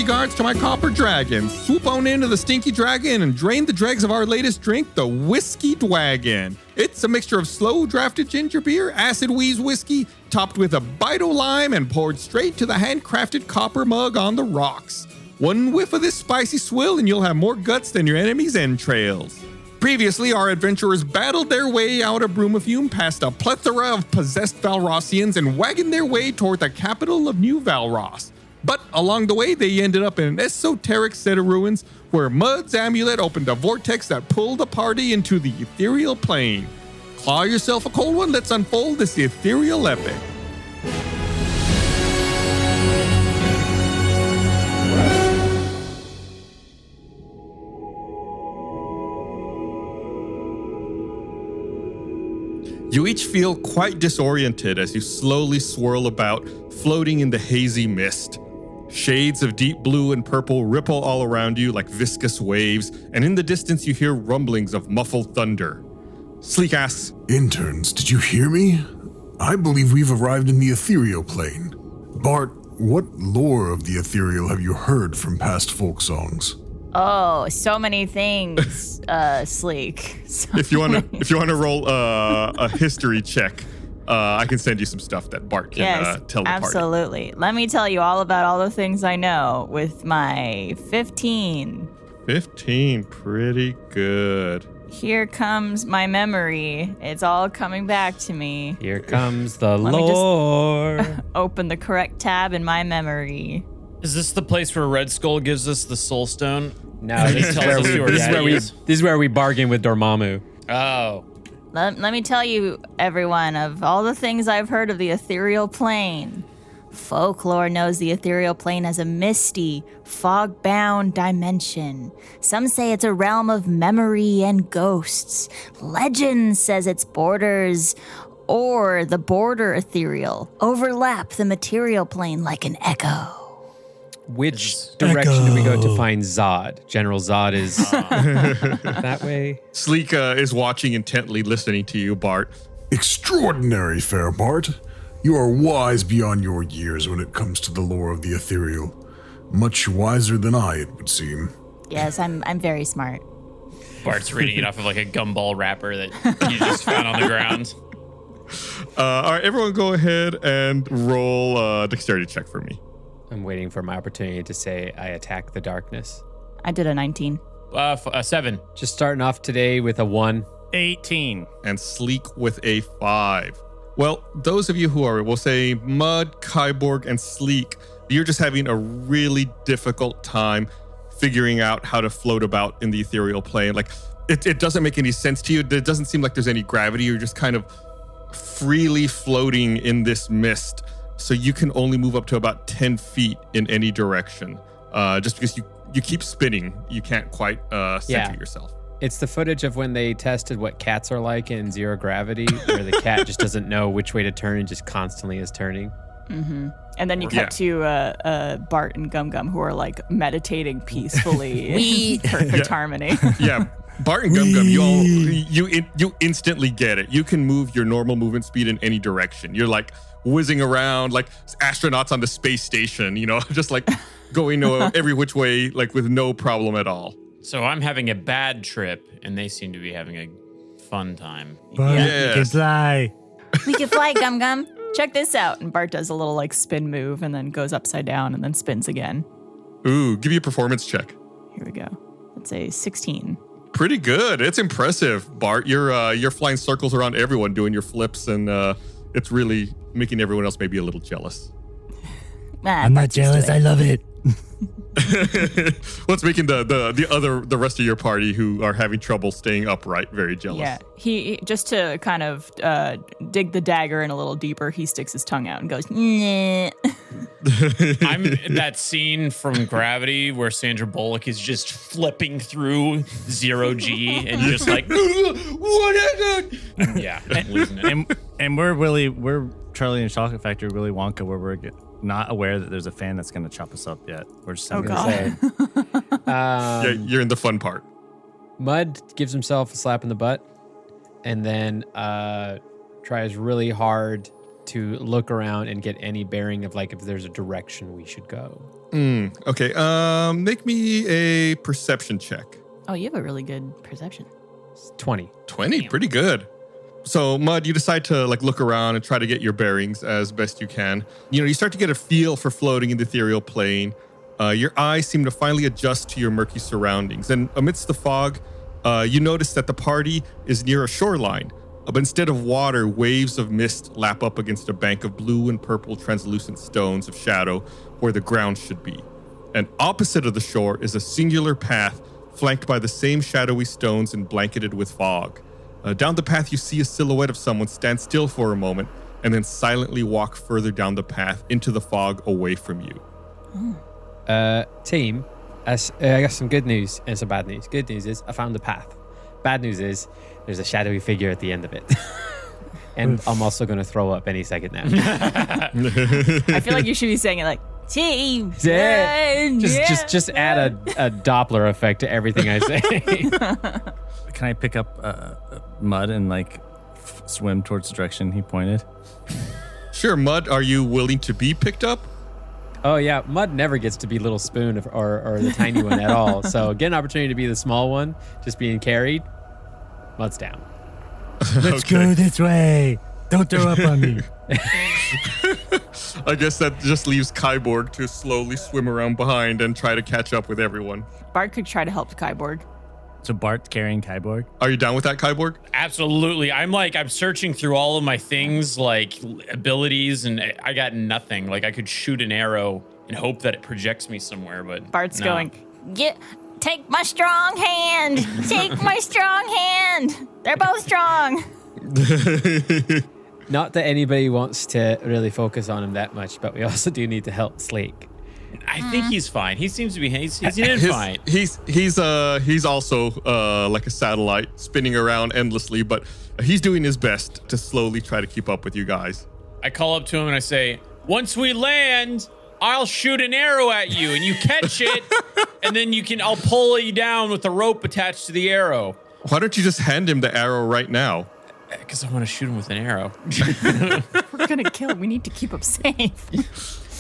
bodyguards to my copper dragon. Swoop on into the stinky dragon and drain the dregs of our latest drink, the Whiskey Dwagon. It's a mixture of slow-drafted ginger beer, acid wheeze whiskey, topped with a bite o' lime and poured straight to the handcrafted copper mug on the rocks. One whiff of this spicy swill and you'll have more guts than your enemy's entrails. Previously, our adventurers battled their way out of Brumafume past a plethora of possessed Valrossians and wagoned their way toward the capital of New Valross. But along the way, they ended up in an esoteric set of ruins where Mud's amulet opened a vortex that pulled the party into the Ethereal Plane. Claw yourself a cold one, let's unfold this ethereal epic. You each feel quite disoriented as you slowly swirl about, floating in the hazy mist. Shades of deep blue and purple ripple all around you like viscous waves, and in the distance you hear rumblings of muffled thunder. Sleek asks, "Interns, did you hear me? I believe we've arrived in the Ethereal Plane. Bart, what lore of the Ethereal have you heard from past folk songs?" Oh, so many things, Sleek. If you want to roll a history check, I can send you some stuff that Bart can tell the party. Absolutely. Let me tell you all about all the things I know with my 15. 15, pretty good. Here comes my memory. It's all coming back to me. Here comes the lore. Me just open the correct tab in my memory. Is this the place where Red Skull gives us the Soul Stone? No, this is where we bargain with Dormammu. Oh. Let me tell you, everyone, of all the things I've heard of the Ethereal Plane. Folklore knows the Ethereal Plane as a misty, fog-bound dimension. Some say it's a realm of memory and ghosts. Legend says its borders, or the border ethereal, overlap the material plane like an echo. Which direction do we go to find Zod? General Zod is that way. Sleek is watching intently, listening to you, Bart. Extraordinary, fair Bart. You are wise beyond your years when it comes to the lore of the Ethereal. Much wiser than I, it would seem. Yes, I'm very smart. Bart's reading it off of like a gumball wrapper that you just found on the ground. All right, everyone go ahead and roll a dexterity check for me. I'm waiting for my opportunity to say I attack the darkness. I did a 19. 7. Just starting off today with a 1. 18. And Sleek with a 5. Well, those of you who are, we'll say, Mud, Kyborg, and Sleek, you're just having a really difficult time figuring out how to float about in the ethereal plane. Like, it doesn't make any sense to you. It doesn't seem like there's any gravity. You're just kind of freely floating in this mist. So you can only move up to about 10 feet in any direction. Just because you keep spinning, you can't quite center yourself. It's the footage of when they tested what cats are like in zero gravity, where the cat just doesn't know which way to turn and just constantly is turning. Mm-hmm. And then you cut to Bart and Gum Gum, who are like meditating peacefully in perfect harmony. Yeah. Bart and Gum Gum, you instantly get it. You can move your normal movement speed in any direction. You're like whizzing around like astronauts on the space station, just like going every which way, like with no problem at all. So I'm having a bad trip, and they seem to be having a fun time. Bart, you can fly. We can fly, Gum Gum. Check this out. And Bart does a little like spin move and then goes upside down and then spins again. Ooh, give you a performance check. Here we go. Let's say 16. Pretty good. It's impressive, Bart. You're flying circles around everyone, doing your flips, and it's really making everyone else maybe a little jealous. I'm not jealous. I love it. What's making the rest of your party who are having trouble staying upright very jealous? Yeah, he just to kind of dig the dagger in a little deeper, he sticks his tongue out and goes, "Nyeh." I'm that scene from Gravity where Sandra Bullock is just flipping through 0G and just like, what happened? Yeah, I'm losing it. And we're Charlie and Chocolate Factory, Willy Wonka, where we're not aware that there's a fan that's going to chop us up yet. We're just Oh, gonna say. Yeah, you're in the fun part. Mud gives himself a slap in the butt and then tries really hard to look around and get any bearing of like if there's a direction we should go. Okay. Make me a perception check. Oh, you have a really good perception. 20. 20, pretty good. So, Mud, you decide to like look around and try to get your bearings as best you can. You start to get a feel for floating in the ethereal plane. Your eyes seem to finally adjust to your murky surroundings. And amidst the fog, you notice that the party is near a shoreline. But instead of water, waves of mist lap up against a bank of blue and purple translucent stones of shadow where the ground should be. And opposite of the shore is a singular path flanked by the same shadowy stones and blanketed with fog. Down the path, you see a silhouette of someone stand still for a moment and then silently walk further down the path into the fog away from you. Team, I got some good news and some bad news. Good news is I found the path. Bad news is there's a shadowy figure at the end of it. And I'm also going to throw up any second now. I feel like you should be saying it like, team. Just add a Doppler effect to everything I say. Can I pick up Mud and like swim towards the direction he pointed? Sure, Mud, are you willing to be picked up? Oh yeah, Mud never gets to be Little Spoon or the tiny one at all. So get an opportunity to be the small one, just being carried. Mud's down. Let's go this way. Don't throw up on me. I guess that just leaves Kyborg to slowly swim around behind and try to catch up with everyone. Bart could try to help Kyborg. So Bart's carrying Kyborg? Are you down with that, Kyborg? Absolutely. I'm searching through all of my things, like abilities, and I got nothing. Like I could shoot an arrow and hope that it projects me somewhere, but Bart's no. going, take my strong hand. Take my strong hand. They're both strong. Not that anybody wants to really focus on him that much, but we also do need to help Slake. I think he's fine. He seems to be. He's in fine. He's also like a satellite spinning around endlessly, but he's doing his best to slowly try to keep up with you guys. I call up to him and I say, "Once we land, I'll shoot an arrow at you, and you catch it, and then I'll pull you down with a rope attached to the arrow." Why don't you just hand him the arrow right now? Because I want to shoot him with an arrow. We're going to kill him. We need to keep him safe.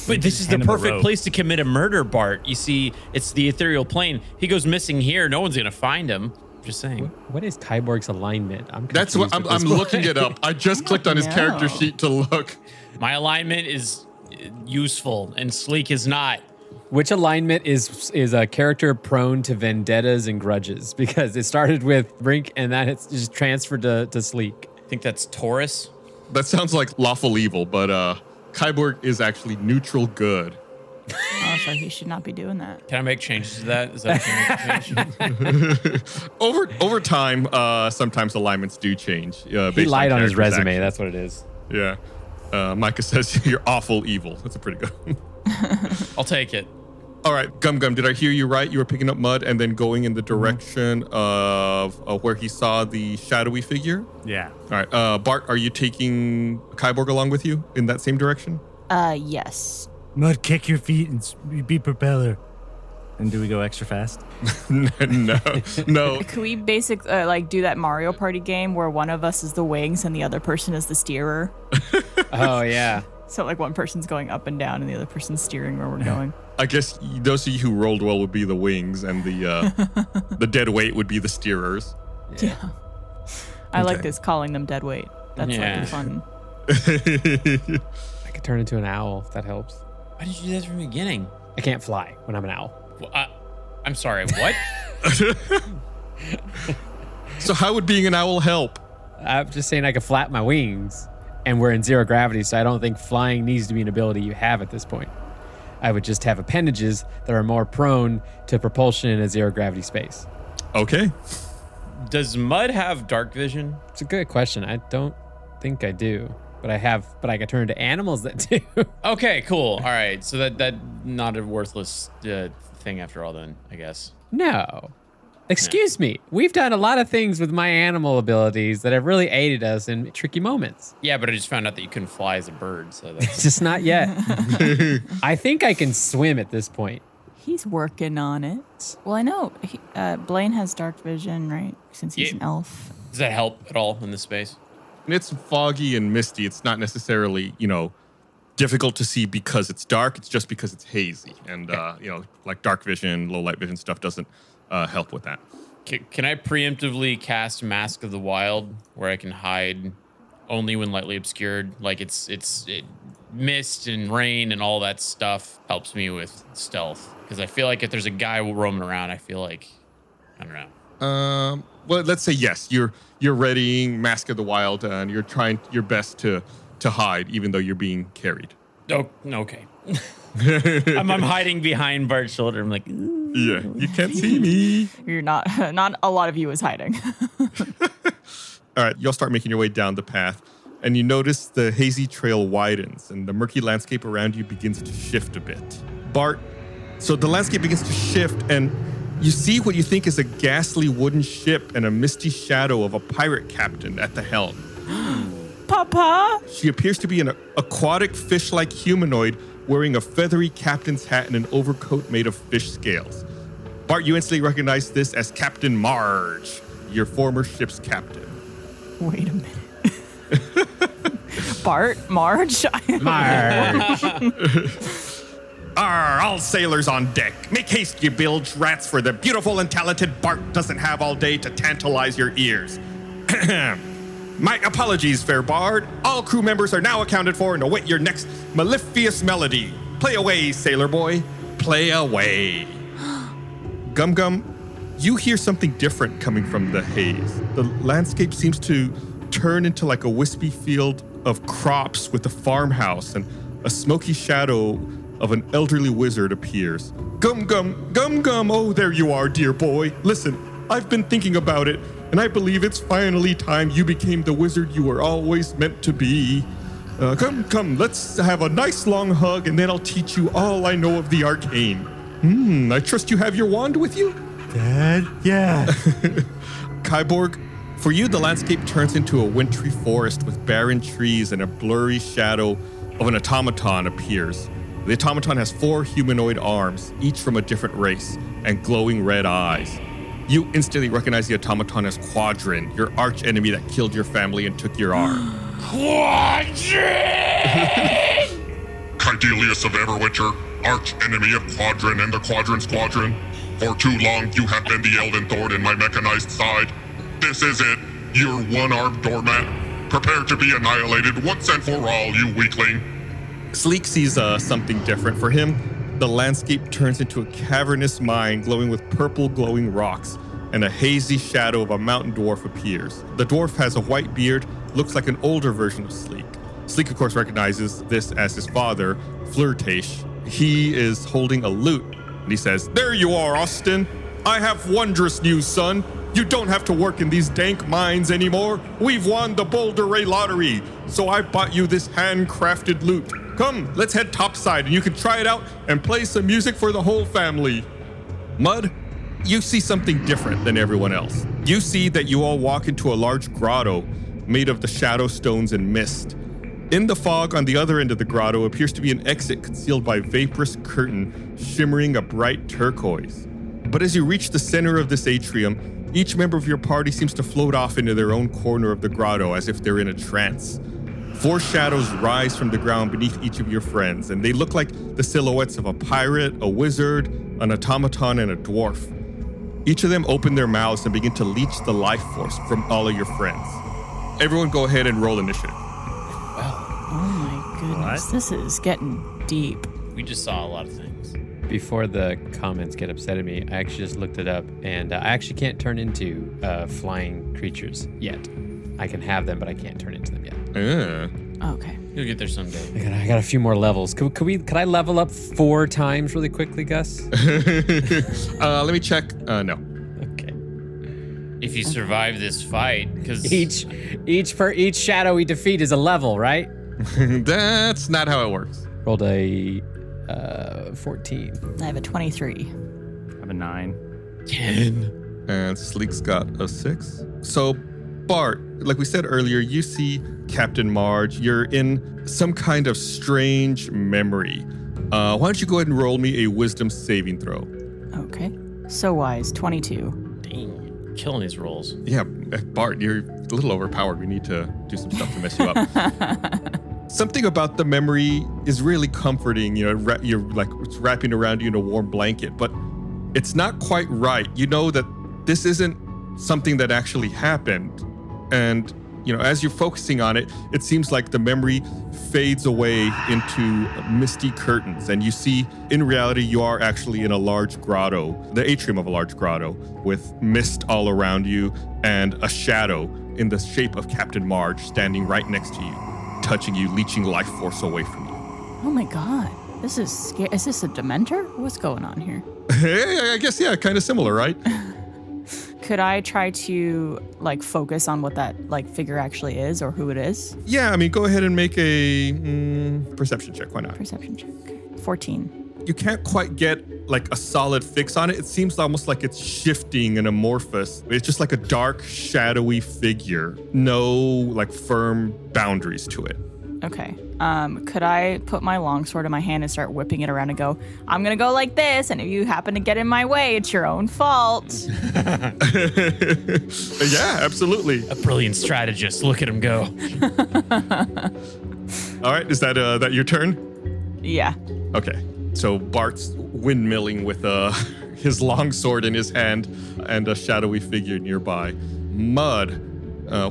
But this is the perfect place to commit a murder, Bart. You see, it's the ethereal plane. He goes missing here. No one's going to find him. Just saying. What is Kyborg's alignment? That's what I'm looking it up. I just clicked on his character sheet to look. My alignment is useful and Sleek is not. Which alignment is a character prone to vendettas and grudges? Because it started with Brink and then it's just transferred to Sleek. I think that's Taurus. That sounds like lawful evil, but Kyborg is actually neutral good. Oh, so he should not be doing that. Can I make changes to that? Is that a change? Over time, sometimes alignments do change. He lied on his resume. Actions. That's what it is. Yeah. Micah says you're awful evil. That's a pretty good one. I'll take it. All right, Gum Gum, did I hear you right? You were picking up Mud and then going in the direction of where he saw the shadowy figure? Yeah. All right, Bart, are you taking Kyborg along with you in that same direction? Yes. Mud, kick your feet and be propeller. And do we go extra fast? No. Can we basically do that Mario Party game where one of us is the wings and the other person is the steerer? Oh, yeah. So one person's going up and down and the other person's steering where we're going. I guess those of you who rolled well would be the wings and the dead weight would be the steerers. Yeah. I like this, calling them dead weight. That's fun. I could turn into an owl if that helps. Why did you do that from the beginning? I can't fly when I'm an owl. Well, I'm sorry, what? So how would being an owl help? I'm just saying I could flap my wings, and we're in zero gravity, so I don't think flying needs to be an ability you have at this point. I would just have appendages that are more prone to propulsion in a zero gravity space. Okay. Does Mud have dark vision? It's a good question. I don't think I do, but I can turn into animals that do. Okay, cool. All right, so that not a worthless thing after all, then I guess. No. Excuse me. We've done a lot of things with my animal abilities that have really aided us in tricky moments. Yeah, but I just found out that you couldn't fly as a bird, so that's Just not yet. I think I can swim at this point. He's working on it. Well, I know Blaine has dark vision, right? Since he's an elf. Does that help at all in this space? And it's foggy and misty. It's not necessarily, difficult to see because it's dark. It's just because it's hazy. And, like dark vision, low light vision stuff doesn't help with that. Can I preemptively cast Mask of the Wild where I can hide only when lightly obscured? Like mist and rain and all that stuff helps me with stealth. Because I feel like if there's a guy roaming around, I feel like, I don't know. Well, let's say yes. You're readying Mask of the Wild and you're trying your best to hide, even though you're being carried. Oh, okay. I'm hiding behind Bart's shoulder. I'm like, ooh. Yeah, you can't see me. You're not a lot of you is hiding. All right, you'll start making your way down the path, and you notice the hazy trail widens, and the murky landscape around you begins to shift a bit. Bart, so the landscape begins to shift, and you see what you think is a ghastly wooden ship and a misty shadow of a pirate captain at the helm. Papa? She appears to be an aquatic fish-like humanoid wearing a feathery captain's hat and an overcoat made of fish scales. Bart, you instantly recognize this as Captain Marge, your former ship's captain. Wait a minute. Bart? Marge? Marge. Arr, all sailors on deck. Make haste, you bilge rats, for the beautiful and talented Bart doesn't have all day to tantalize your ears. My apologies, fair bard. All crew members are now accounted for and await your next mellifluous melody. Play away, sailor boy. Play away. Gum Gum, you hear something different coming from the haze. The landscape seems to turn into like a wispy field of crops with a farmhouse, and a smoky shadow of an elderly wizard appears. Gum Gum, oh, there you are, dear boy. Listen, I've been thinking about it, and I believe it's finally time you became the wizard you were always meant to be. Come, let's have a nice long hug, and then I'll teach you all I know of the arcane. I trust you have your wand with you? Dad? Yeah. Kyborg, for you, the landscape turns into a wintry forest with barren trees, and a blurry shadow of an automaton appears. The automaton has 4 humanoid arms, each from a different race, and glowing red eyes. You instantly recognize the automaton as Quadrin, your arch enemy that killed your family and took your arm. Quadrin! Cydelius of Everwitcher, arch enemy of Quadrin and the Quadrin Squadron. For too long you have been the Elden Thorn in my mechanized side. This is it, your one-armed doormat. Prepare to be annihilated once and for all, you weakling. Sleek sees something different. For him, the landscape turns into a cavernous mine glowing with purple glowing rocks, and a hazy shadow of a mountain dwarf appears. The dwarf has a white beard, looks like an older version of Sleek. Sleek, of course, recognizes this as his father, Flirtache. He is holding a lute, and he says, "There you are, Austin. I have wondrous news, son. You don't have to work in these dank mines anymore. We've won the Boulder Ray lottery, so I bought you this handcrafted lute. Come, let's head topside, and you can try it out and play some music for the whole family." Mud, you see something different than everyone else. You see that you all walk into a large grotto made of the shadow stones and mist. In the fog on the other end of the grotto appears to be an exit concealed by vaporous curtain shimmering a bright turquoise. But as you reach the center of this atrium, each member of your party seems to float off into their own corner of the grotto as if they're in a trance. 4 shadows rise from the ground beneath each of your friends, and they look like the silhouettes of a pirate, a wizard, an automaton, and a dwarf. Each of them open their mouths and begin to leech the life force from all of your friends. Everyone go ahead and roll initiative. Oh my goodness, this is getting deep. We just saw a lot of things. Before the comments get upset at me, I actually just looked it up, and I actually can't turn into flying creatures yet. I can have them, but I can't turn into them yet. Okay. You'll get there someday. I got a few more levels. Could I level up 4 times really quickly, Gus? Let me check. No. Okay. If you survive this fight, because Each shadow we defeat is a level, right? That's not how it works. Rolled a 14. I have a 23. I have a 9. 10. And Sleek's got a 6. So, Bart, like we said earlier, you see Captain Marge. You're in some kind of strange memory. Why don't you go ahead and roll me a wisdom saving throw? Okay. So wise, 22. Dang. killing these rolls. Yeah, Bart, you're a little overpowered. We need to do some stuff to mess you up. Something about the memory is really comforting. You know, you're like it's wrapping around you in a warm blanket, but it's not quite right. You know that this isn't something that actually happened. And, you know, as you're focusing on it, it seems like the memory fades away into misty curtains. And you see, in reality, you are actually in a large grotto, the atrium of a large grotto, with mist all around you and a shadow in the shape of Captain Marge standing right next to you, touching you, leeching life force away from you. Oh my God. This is scary. Is this a Dementor? What's going on here? I guess, yeah, kind of similar, right? Could I try to like focus on what that like figure actually is or who it is? Yeah, I mean, go ahead and make a perception check. Why not? Perception check. 14. You can't quite get like a solid fix on it. It seems almost like it's shifting and amorphous. It's just like a dark, shadowy figure. No like firm boundaries to it. Okay. Could I put my longsword in my hand and start whipping it around and go, I'm going to go like this, and if you happen to get in my way, it's your own fault. Yeah, absolutely. A brilliant strategist. Look at him go. All right, is that your turn? Yeah. Okay. So Bart's windmilling with his longsword in his hand and a shadowy figure nearby. Mud,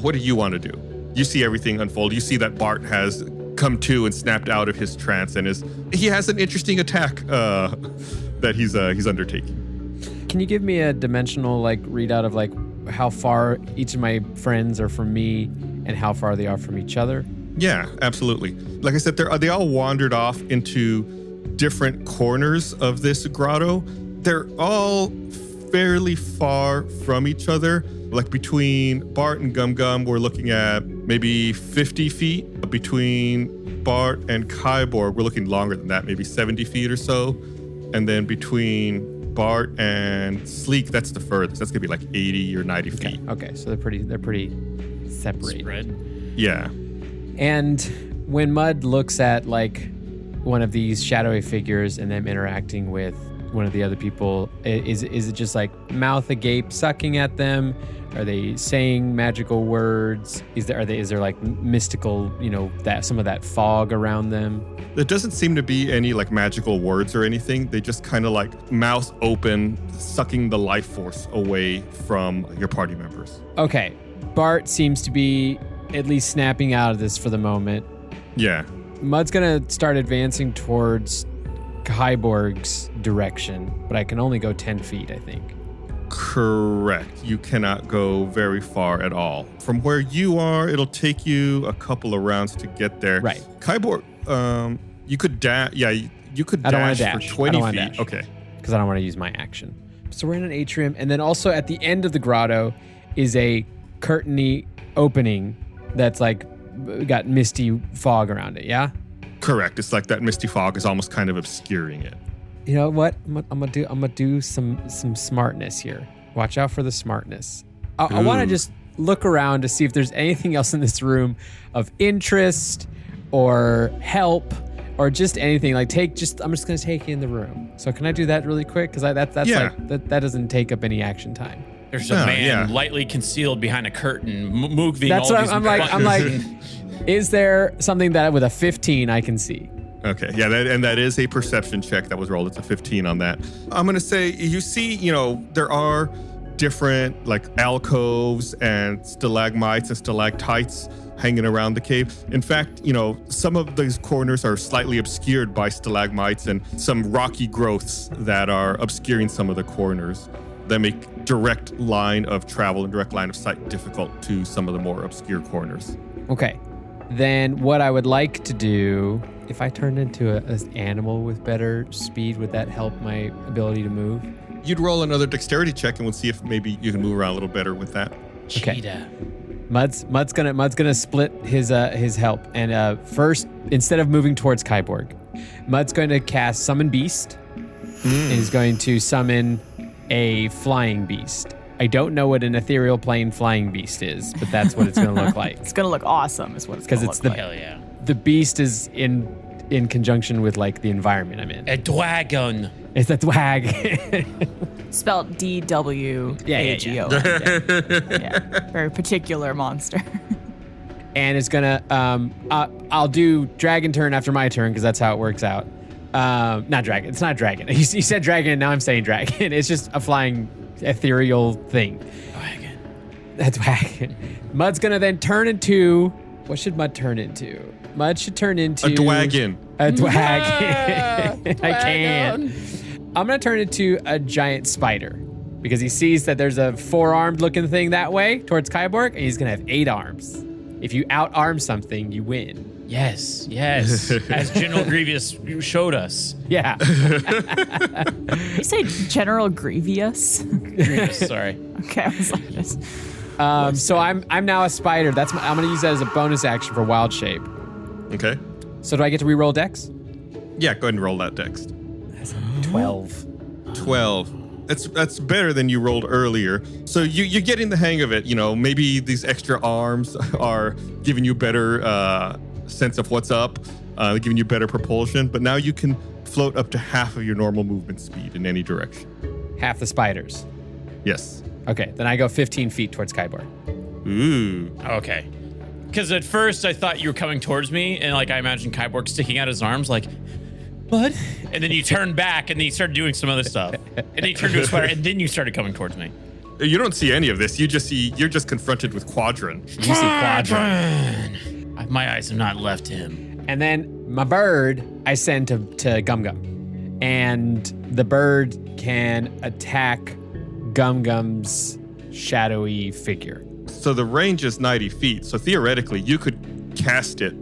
what do you want to do? You see everything unfold. You see that Bart has come to and snapped out of his trance and he has an interesting attack that he's undertaking. Can you give me a dimensional like readout of like how far each of my friends are from me and how far they are from each other? Yeah, absolutely. Like I said, they all wandered off into different corners of this grotto. They're all fairly far from each other. Like between Bart and Gum Gum, we're looking at maybe 50 feet. Between Bart and Kyborg, we're looking longer than that, maybe 70 feet or so. And then between Bart and Sleek, that's the furthest. That's gonna be like 80 or 90 feet. Okay, so they're pretty separated. Spread. Yeah. And when Mud looks at like one of these shadowy figures and them interacting with one of the other people, is it just like mouth agape sucking at them? Are they saying magical words? Is there like mystical, you know, that some of that fog around them? There doesn't seem to be any like magical words or anything. They just kind of like mouth open, sucking the life force away from your party members. Okay, Bart seems to be at least snapping out of this for the moment. Yeah. Mud's gonna start advancing towards Kyborg's direction, but I can only go 10 feet, I think. Correct. You cannot go very far at all. From where you are, it'll take you a couple of rounds to get there. Right. Kyborg, you could dash. Yeah, you could I don't want dash to for dash. 20 I don't want to feet. dash. Okay. Because I don't want to use my action. So we're in an atrium, and then also at the end of the grotto is a curtainy opening that's like got misty fog around it. Yeah. Correct. It's like that misty fog is almost kind of obscuring it. You know what? I'm gonna do some smartness here. Watch out for the smartness. I want to just look around to see if there's anything else in this room of interest or help or just anything. Like I'm just gonna take you in the room. So can I do that really quick? Because that doesn't take up any action time. There's a man lightly concealed behind a curtain, moving. That's all what these I'm like. Is there something that with a 15 I can see? Okay, yeah, that is a perception check that was rolled. It's a 15 on that. I'm gonna say you see, there are different like alcoves and stalagmites and stalactites hanging around the cave. In fact, some of these corners are slightly obscured by stalagmites and some rocky growths that are obscuring some of the corners that make direct line of travel and direct line of sight difficult to some of the more obscure corners. Okay. Then what I would like to do, if I turned into an animal with better speed, would that help my ability to move? You'd roll another dexterity check and we'll see if maybe you can move around a little better with that. Okay. Cheetah. Mud's gonna split his help, and first, instead of moving towards Kyborg, Mud's going to cast Summon Beast, and he's going to summon a flying beast. I don't know what an ethereal plane flying beast is, but that's what it's going to look like. It's going to look awesome is what it's going to look like. Hell yeah. The beast is in in conjunction with like the environment I'm in. A dragon. It's a twag. Spelled D-W-A-G-O. Yeah. Very particular monster. And it's gonna, I'll do dragon turn after my turn because that's how it works out. Not dragon. It's not dragon. You said dragon, and now I'm saying dragon. It's just a flying ethereal thing. Dragon. That's dragon. Mud's gonna then turn into. What should Mud turn into? Mud should turn into A dwagon. A dwagon. I can't. I'm gonna turn into a giant spider because he sees that there's a 4-armed looking thing that way towards Kyborg, and he's gonna have 8 arms. If you outarm something, you win. Yes. As General Grievous showed us. Yeah. You say General Grievous? Grievous, sorry. Okay, I was like this. So I'm now a spider. I'm gonna use that as a bonus action for wild shape. Okay. So do I get to reroll dex? Yeah, go ahead and roll that dex. 12. 12. That's better than you rolled earlier. So you're getting the hang of it. You know, maybe these extra arms are giving you better sense of what's up, giving you better propulsion. But now you can float up to half of your normal movement speed in any direction. Half the spiders. Yes. Okay, then I go 15 feet towards Kyborg. Ooh. Okay. Because at first I thought you were coming towards me, and like I imagined Kyborg sticking out his arms like, what? And then you turned back, and then you started doing some other stuff. And then you turned to a spider, and then you started coming towards me. You don't see any of this. You're just confronted with Quadron. You see Quadron. My eyes have not left him. And then my bird I send to Gum Gum. And the bird can attack Gum Gum's shadowy figure. So the range is 90 feet. So theoretically, you could cast it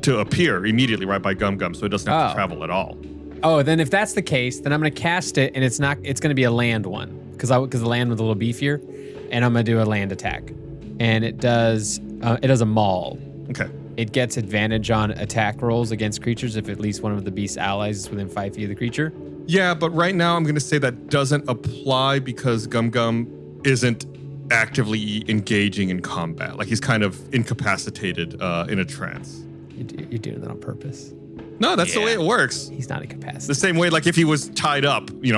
to appear immediately right by Gum Gum, so it doesn't have to travel at all. Oh, then if that's the case, then I'm going to cast it, and it's going to be a land one because the land was a little beefier, and I'm going to do a land attack. And it does a maul. Okay. It gets advantage on attack rolls against creatures if at least one of the beast's allies is within 5 feet of the creature. Yeah, but right now I'm going to say that doesn't apply because Gum Gum isn't actively engaging in combat. Like he's kind of incapacitated in a trance. You're doing that on purpose. No, that's the way it works. He's not incapacitated. The same way, like if he was tied up, he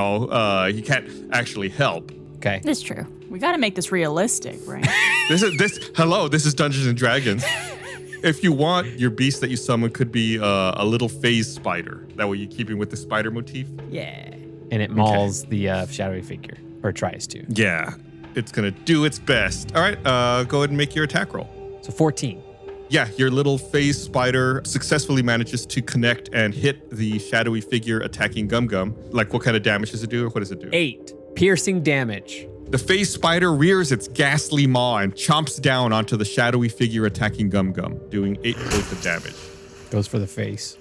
can't actually help. Okay. That's true. We got to make this realistic, right? This is Dungeons and Dragons. If you want, your beast that you summon could be a little phase spider. That way you keep him with the spider motif. Yeah. And it mauls the shadowy figure, or tries to. Yeah, it's gonna do its best. All right, go ahead and make your attack roll. So 14. Yeah, your little phase spider successfully manages to connect and hit the shadowy figure attacking Gum Gum. Like, what kind of damage does it do, or what does it do? 8 piercing damage. The phase spider rears its ghastly maw and chomps down onto the shadowy figure attacking Gum Gum, doing 8 points of damage. Goes for the face.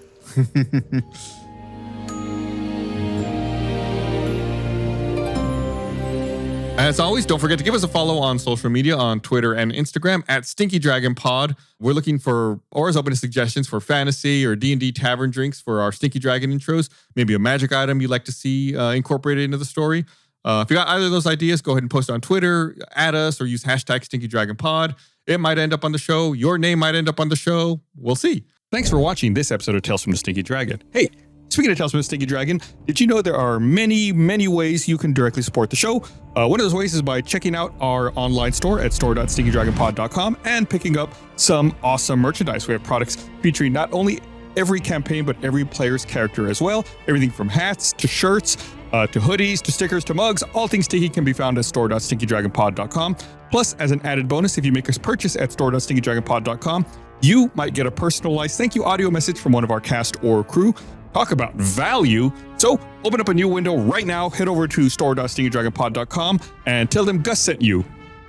As always, don't forget to give us a follow on social media on Twitter and Instagram at Stinky Dragon Pod. We're looking for, or is open to suggestions for fantasy or D&D tavern drinks for our Stinky Dragon intros. Maybe a magic item you'd like to see incorporated into the story. If you got either of those ideas, go ahead and post on Twitter, add us, or use hashtag Stinky Dragon Pod. It might end up on the show. Your name might end up on the show. We'll see. Thanks for watching this episode of Tales from the Stinky Dragon. Hey, speaking of Tales from the Stinky Dragon, did you know there are many, many ways you can directly support the show? One of those ways is by checking out our online store at store.stinkydragonpod.com and picking up some awesome merchandise. We have products featuring not only every campaign, but every player's character as well. Everything from hats to shirts, to hoodies, to stickers, to mugs. All things Stinky can be found at store.stinkydragonpod.com. Plus, as an added bonus, if you make a purchase at store.stinkydragonpod.com, you might get a personalized thank you audio message from one of our cast or crew. Talk about value. So open up a new window right now, head over to store.stinkydragonpod.com and tell them Gus sent you.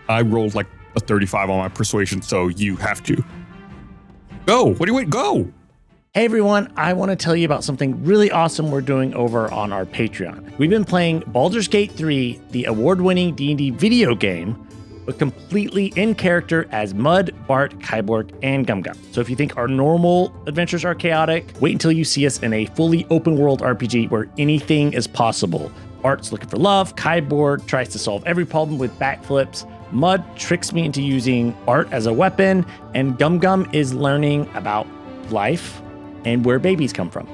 I rolled like a 35 on my persuasion, so you have to. Go. What do you wait? Go. Hey everyone, I want to tell you about something really awesome we're doing over on our Patreon. We've been playing Baldur's Gate 3, the award-winning D&D video game, but completely in character as Mud, Bart, Kyborg, and Gum Gum. So if you think our normal adventures are chaotic, wait until you see us in a fully open-world RPG where anything is possible. Bart's looking for love, Kyborg tries to solve every problem with backflips, Mud tricks me into using art as a weapon, and Gum Gum is learning about life and where babies come from.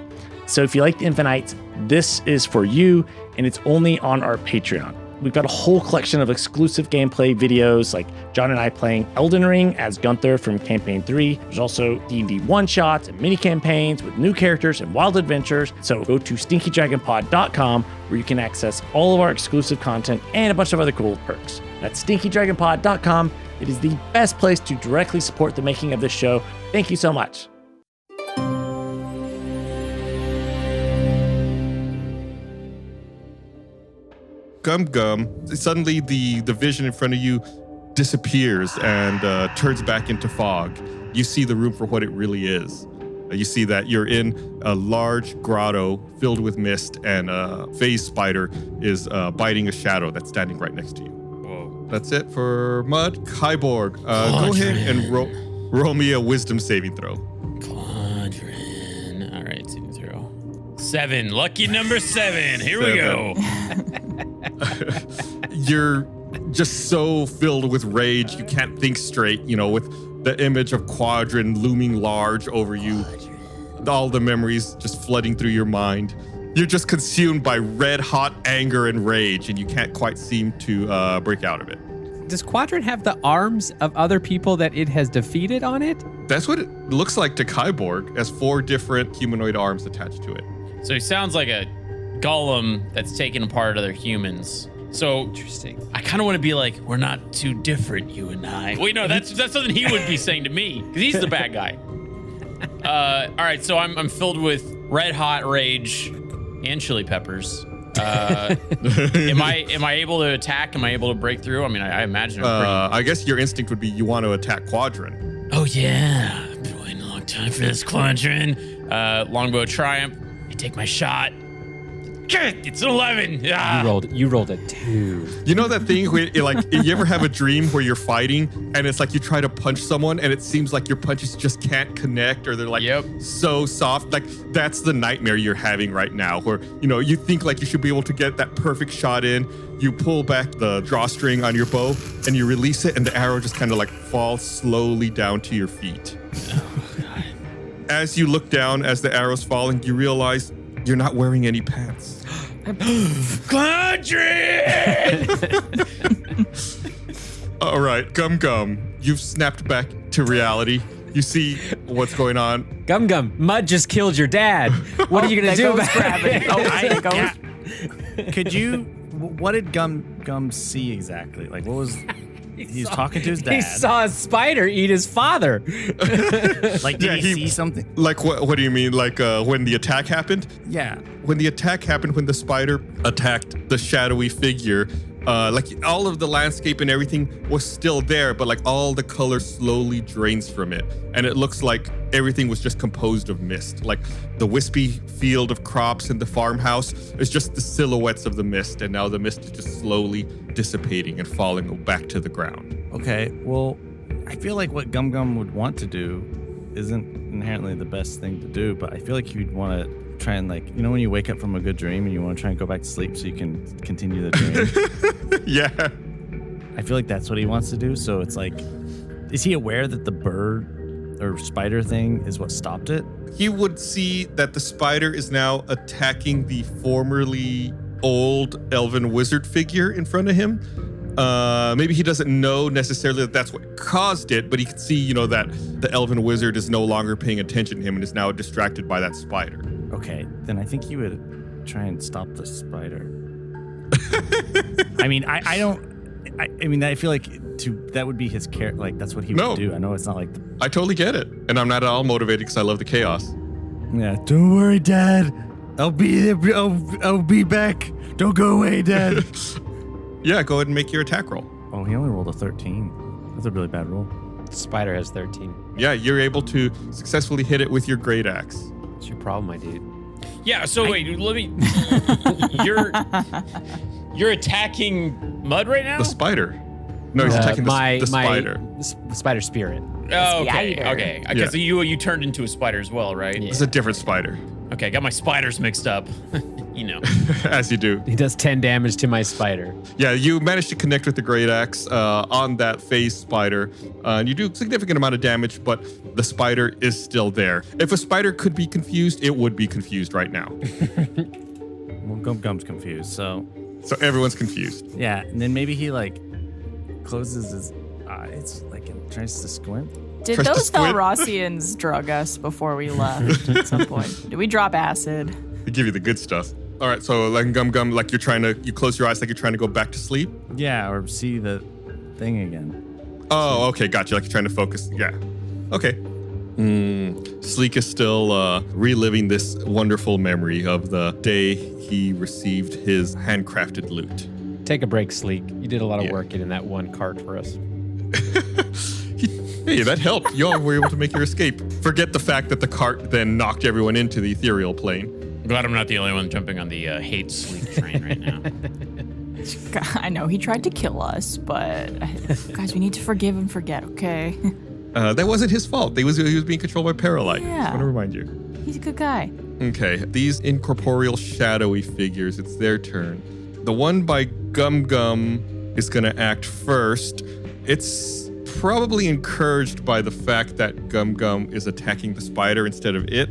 So if you like the Infinites, this is for you, and it's only on our Patreon. We've got a whole collection of exclusive gameplay videos, like John and I playing Elden Ring as Gunther from Campaign 3. There's also D&D one-shots and mini-campaigns with new characters and wild adventures. So go to stinkydragonpod.com, where you can access all of our exclusive content and a bunch of other cool perks. That's stinkydragonpod.com. It is the best place to directly support the making of this show. Thank you so much. Gum. Suddenly, the vision in front of you disappears and turns back into fog. You see the room for what it really is. You see that you're in a large grotto filled with mist, and a phase spider is biting a shadow that's standing right next to you. Whoa. That's it for Mud. Kyborg, go ahead and roll me a wisdom saving throw. Quadrant. All right, saving throw. 7. Lucky number 7. Here we go. You're just so filled with rage, you can't think straight, with the image of Quadrant looming large over you, all the memories just flooding through your mind. You're just consumed by red hot anger and rage, and you can't quite seem to break out of it. Does Quadrant have the arms of other people that it has defeated on it? That's what it looks like to Kyborg, as 4 different humanoid arms attached to it. So he sounds like a golem that's taken apart other humans. So Interesting. I kind of want to be like, we're not too different, you and I. Wait, no, that's something he would be saying to me, because he's the bad guy. All right, so I'm filled with red hot rage and chili peppers. Am I able to attack? Am I able to break through? I mean, I imagine. I guess your instinct would be you want to attack Quadrant. Oh yeah, I've been waiting a long time for this Quadrant. Longbow Triumph. I take my shot. It's an 11. Ah. You rolled a 2. You know that thing where, you ever have a dream where you're fighting and it's like you try to punch someone and it seems like your punches just can't connect, or they're like so soft? Like, that's the nightmare you're having right now, where, you think like you should be able to get that perfect shot in. You pull back the drawstring on your bow and you release it, and the arrow just kind of like falls slowly down to your feet. Oh, God. As you look down, as the arrow's falling, you realize you're not wearing any pants. Quadrant! All right, Gum. You've snapped back to reality. You see what's going on. Gum, Mud just killed your dad. What are you going to do about gravity. it? Could you? What did Gum see exactly? Like, what was? He was talking to his dad. He saw a spider eat his father. Like, did he see something? Like, what do you mean? Like, when the attack happened? Yeah. When the attack happened, when the spider attacked the shadowy figure, like all of the landscape and everything was still there, but like all the color slowly drains from it. And it looks like everything was just composed of mist. Like the wispy field of crops in the farmhouse is just the silhouettes of the mist. And now the mist is just slowly dissipating and falling back to the ground. Okay, well, I feel like what Gum would want to do isn't inherently the best thing to do, but I feel like you'd want to try and, like, when you wake up from a good dream and you want to try and go back to sleep so you can continue the dream. Yeah. I feel like that's what he wants to do. So it's like, is he aware that the bird or spider thing is what stopped it? He would see that the spider is now attacking the formerly old elven wizard figure in front of him. Maybe he doesn't know necessarily that that's what caused it, but he can see, that the elven wizard is no longer paying attention to him and is now distracted by that spider. Okay, then I think he would try and stop the spider. I mean, I feel like that would be his care. Like, that's what he would do. I know it's not like. I totally get it, and I'm not at all motivated because I love the chaos. Yeah, don't worry, Dad. I'll be there. I'll be back. Don't go away, Dad. Yeah, go ahead and make your attack roll. Oh, he only rolled a 13. That's a really bad roll. Spider has 13. Yeah, you're able to successfully hit it with your great axe. What's your problem, my dude? Yeah, so wait, let me. You're attacking Mud right now? The spider. No, he's attacking the spider. The spider spirit. Oh, okay. Spider. Okay. Because you turned into a spider as well, right? It's a different spider. Okay, got my spiders mixed up. you know. As you do. He does 10 damage to my spider. Yeah, you manage to connect with the Great Axe on that phase spider. And you do a significant amount of damage, but the spider is still there. If a spider could be confused, it would be confused right now. Well, Gum-Gum's confused, so everyone's confused. yeah. And then maybe he like closes his eyes, like and tries to squint. Did Tries to those squint. Thalrossians drug us before we left at some point? Did we drop acid? They give you the good stuff. All right, so like Gum, like you close your eyes like you're trying to go back to sleep. Yeah, or see the thing again. Oh, okay, gotcha. Like you're trying to focus. Yeah. Okay. Sleek is still reliving this wonderful memory of the day he received his handcrafted loot. Take a break, Sleek. You did a lot of Yeah. work getting that one cart for us. Hey, that helped. You all were able to make your escape. Forget the fact that the cart then knocked everyone into the ethereal plane. Glad I'm not the only one jumping on the hate sleep train right now. I know he tried to kill us, but guys, we need to forgive and forget, okay? That wasn't his fault. He was being controlled by Paralyte. Yeah. Just want to remind you. He's a good guy. Okay, these incorporeal shadowy figures, it's their turn. The one by Gum is going to act first. It's probably encouraged by the fact that Gum is attacking the spider instead of it.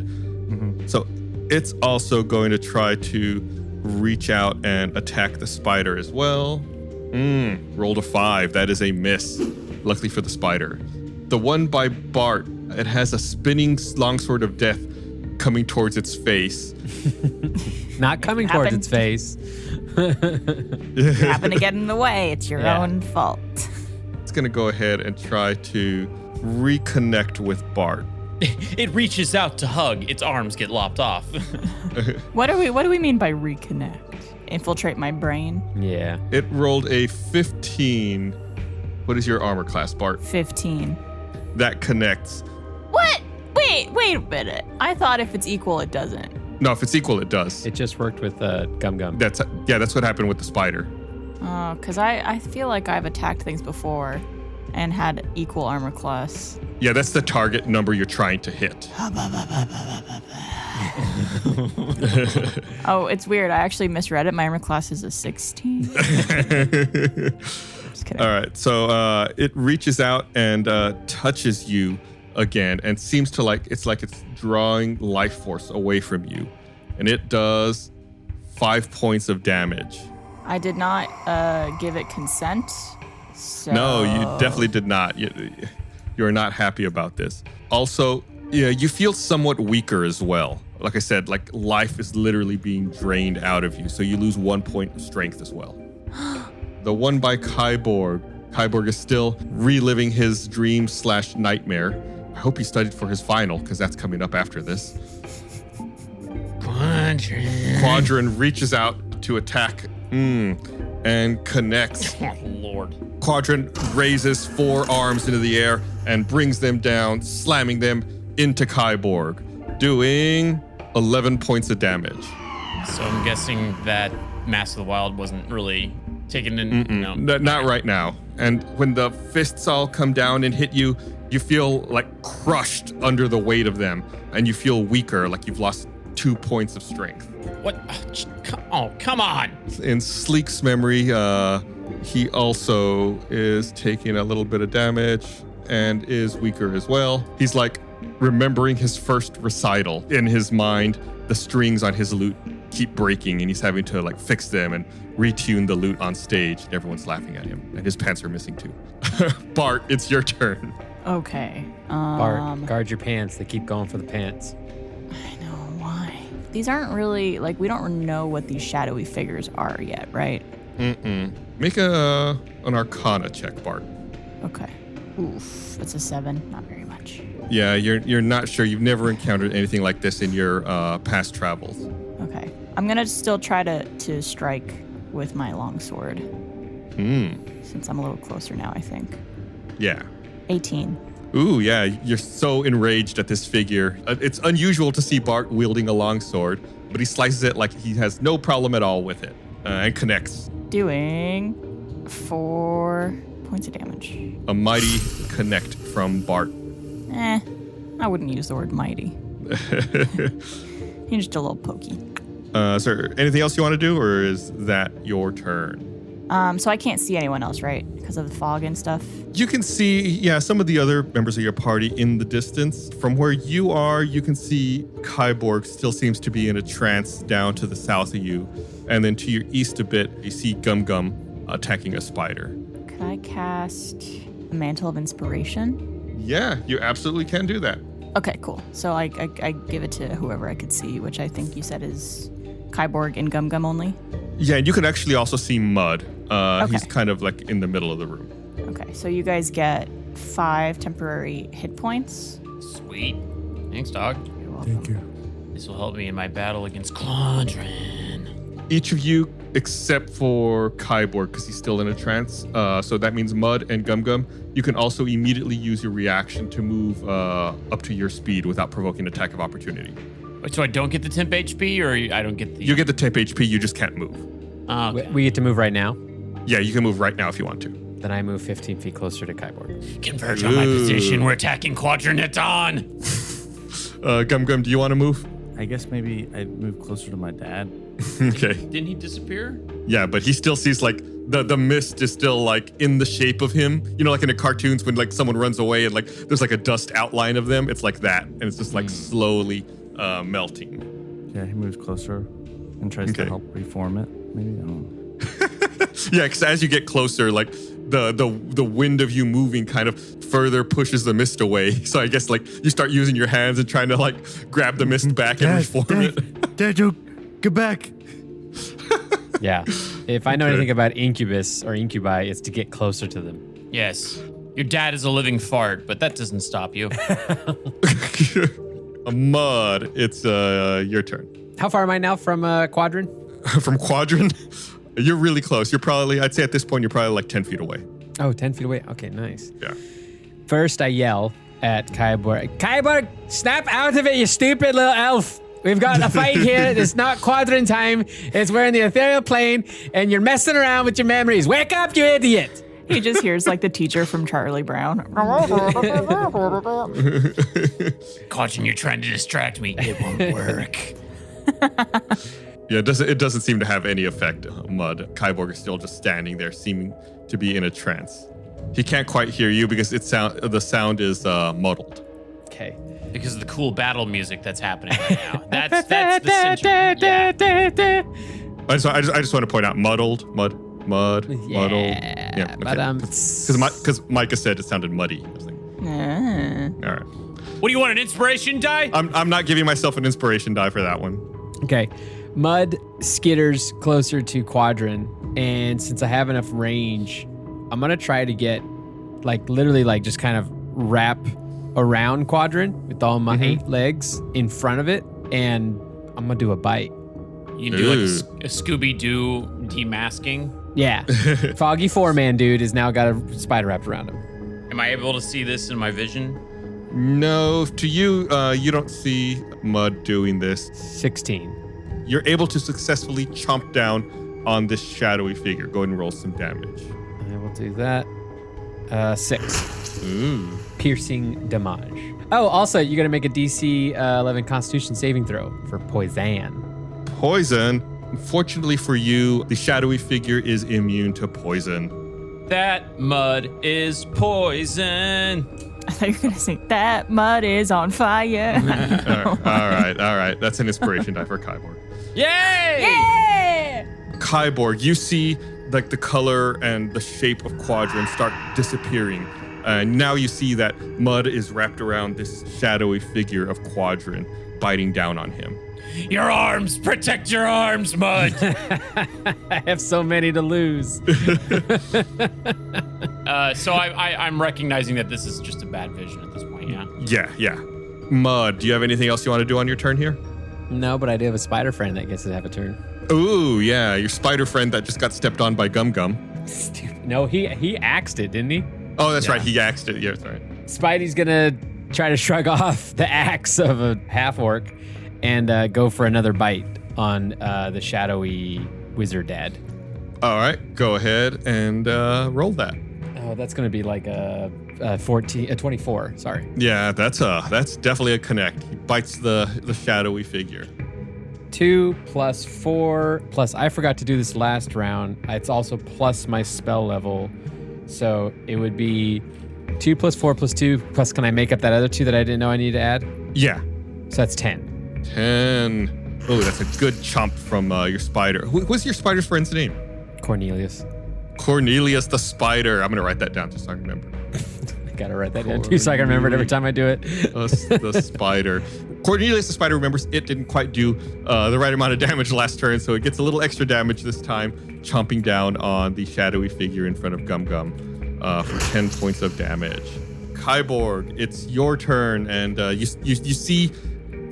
So it's also going to try to reach out and attack the spider as well. Rolled a 5. That is a miss, luckily for the spider. The one by Bart, it has a spinning longsword of death coming towards its face. Not coming towards its face. You happen to get in the way. It's your Yeah. own fault. It's going to go ahead and try to reconnect with Bart. It reaches out to hug. Its arms get lopped off. What do we mean by reconnect? Infiltrate my brain? Yeah. It rolled a 15. What is your armor class, Bart? 15. That connects. What? Wait a minute. I thought if it's equal, it doesn't. No, if it's equal, it does. It just worked with Gum. That's what happened with the spider. Oh, because I feel like I've attacked things before and had equal armor class. Yeah, that's the target number you're trying to hit. Oh, it's weird. I actually misread it. My armor class is a 16. Just kidding. All right, so it reaches out and touches you again, and seems to it's drawing life force away from you, and it does 5 points of damage. I did not give it consent. So No, you definitely did not. You're not happy about this. Also, yeah, you feel somewhat weaker as well. Like I said, like life is literally being drained out of you, so you lose 1 point of strength as well. The one by Kyborg. Kyborg is still reliving his dream/nightmare. I hope he studied for his final, because that's coming up after this. Quadrin reaches out to attack and connects. Oh, Lord. Quadrin raises 4 arms into the air and brings them down, slamming them into Kyborg, doing 11 points of damage. So I'm guessing that Mass of the Wild wasn't really taken in. No. Not right now. And when the fists all come down and hit you, you feel like crushed under the weight of them, and you feel weaker, like you've lost 2 points of strength. What? Oh, come on. In Sleek's memory, he also is taking a little bit of damage and is weaker as well. He's like remembering his first recital in his mind. The strings on his lute keep breaking, and he's having to like fix them and retune the lute on stage. And everyone's laughing at him, and his pants are missing too. Bart, it's your turn. Okay. Bart, guard your pants. They keep going for the pants. I know why. These aren't really like we don't know what these shadowy figures are yet, right? Make an Arcana check, Bart. Okay. Oof, that's a 7. Not very much. Yeah, you're not sure. You've never encountered anything like this in your past travels. Okay. I'm gonna still try to strike with my longsword. Since I'm a little closer now, I think. Yeah. 18. Ooh, yeah, you're so enraged at this figure. It's unusual to see Bart wielding a longsword, but he slices it like he has no problem at all with it, and connects. Doing 4 points of damage. A mighty connect from Bart. I wouldn't use the word mighty. You're just a little pokey. Is there anything else you want to do, or is that your turn? So I can't see anyone else, right? Because of the fog and stuff. You can see, some of the other members of your party in the distance. From where you are, you can see Kyborg still seems to be in a trance down to the south of you. And then to your east a bit, you see Gum Gum attacking a spider. Could I cast a Mantle of Inspiration? Yeah, you absolutely can do that. Okay, cool. So I give it to whoever I could see, which I think you said is Kyborg and Gum Gum only. Yeah, and you can actually also see Mud. Okay. He's kind of like in the middle of the room. Okay, so you guys get 5 temporary hit points. Sweet. Thanks, dog. You're welcome. Thank you. This will help me in my battle against Quadrin. Each of you, except for Kyborg, because he's still in a trance. So that means Mud and Gum Gum. You can also immediately use your reaction to move up to your speed without provoking attack of opportunity. So I don't get the temp HP, or I don't get the... You get the temp HP, you just can't move. Okay. We get to move right now. Yeah, you can move right now if you want to. Then I move 15 feet closer to Kyborg. Converge on my position. We're attacking Quadrin at dawn. Gum Gum, do you want to move? I guess maybe I'd move closer to my dad. Okay. Didn't he disappear? Yeah, but he still sees like the mist is still like in the shape of him. You know, like in the cartoons when like someone runs away and like there's like a dust outline of them. It's like that, and it's just like slowly melting. Yeah, he moves closer and tries to help reform it. Maybe, I don't know. Yeah, because as you get closer, like the wind of you moving kind of further pushes the mist away. So I guess like you start using your hands and trying to like grab the mist back and reform it. Dad, Joe, get back. Yeah. If I know anything about incubus or incubi, it's to get closer to them. Yes. Your dad is a living fart, but that doesn't stop you. Mud, it's your turn. How far am I now from Quadrin? From Quadrin, you're really close. You're probably, I'd say at this point, you're probably like 10 feet away. Oh, 10 feet away. Okay, nice. Yeah. First, I yell at Kyborg. Kyborg, snap out of it, you stupid little elf. We've got a fight here. It's not Quadrin time. It's we're in the Ethereal Plane, and you're messing around with your memories. Wake up, you idiot. He just hears like the teacher from Charlie Brown. Quadrin, you're trying to distract me. It won't work. Yeah, it doesn't seem to have any effect. Mud. Kyborg is still just standing there, seeming to be in a trance. He can't quite hear you because the sound is muddled. Okay. Because of the cool battle music that's happening right now. That's the center. Yeah. I just want to point out muddled. Muddled. Yeah. But Because Micah said it sounded muddy. I was like, all right. What do you want, an inspiration die? I'm not giving myself an inspiration die for that one. Okay. Mud skitters closer to Quadrin, and since I have enough range, I'm gonna try to get literally just kind of wrap around Quadrin with all my 8 legs in front of it, and I'm gonna do a bite. You can do like a Scooby-Doo demasking? Yeah. Foggy 4-man dude has now got a spider wrapped around him. Am I able to see this in my vision? No, to you, you don't see Mud doing this. 16. You're able to successfully chomp down on this shadowy figure. Go ahead and roll some damage. I will do that. 6. Ooh. Piercing damage. Oh, also, you got to make a DC 11 Constitution saving throw for poison. Poison. Unfortunately for you, the shadowy figure is immune to poison. That mud is poison. I thought you were going to sing, that mud is on fire. All right. That's an inspiration die for Kyborg. Yay! Yeah! Kyborg, you see like the color and the shape of Quadrin start disappearing. Now you see that Mud is wrapped around this shadowy figure of Quadrin, biting down on him. Your arms! Protect your arms, Mud! I have so many to lose. So I'm recognizing that this is just a bad vision at this point, yeah? Yeah. Mud, do you have anything else you want to do on your turn here? No, but I do have a spider friend that gets to have a turn. Ooh, yeah, your spider friend that just got stepped on by Gum Gum. Stupid. No, he axed it, didn't he? Oh, that's right, he axed it. Yeah, that's right. Spidey's gonna try to shrug off the axe of a half-orc and go for another bite on the shadowy wizard dad. All right, go ahead and roll that. Oh, that's gonna be like a 24. Sorry. Yeah, that's definitely a connect. He bites the shadowy figure. 2 plus 4 plus I forgot to do this last round. It's also plus my spell level. So it would be 2 plus 4 plus 2 plus can I make up that other 2 that I didn't know I needed to add? Yeah. So that's 10. 10. Oh, that's a good chomp from your spider. What's your spider's friend's name? Cornelius. Cornelius the spider. I'm going to write that down just so I remember. I got to write that down too so I can remember it every time I do it. The spider. Cornelius the spider remembers it didn't quite do the right amount of damage last turn, so it gets a little extra damage this time, chomping down on the shadowy figure in front of Gum Gum for 10 points of damage. Kyborg, it's your turn, and you see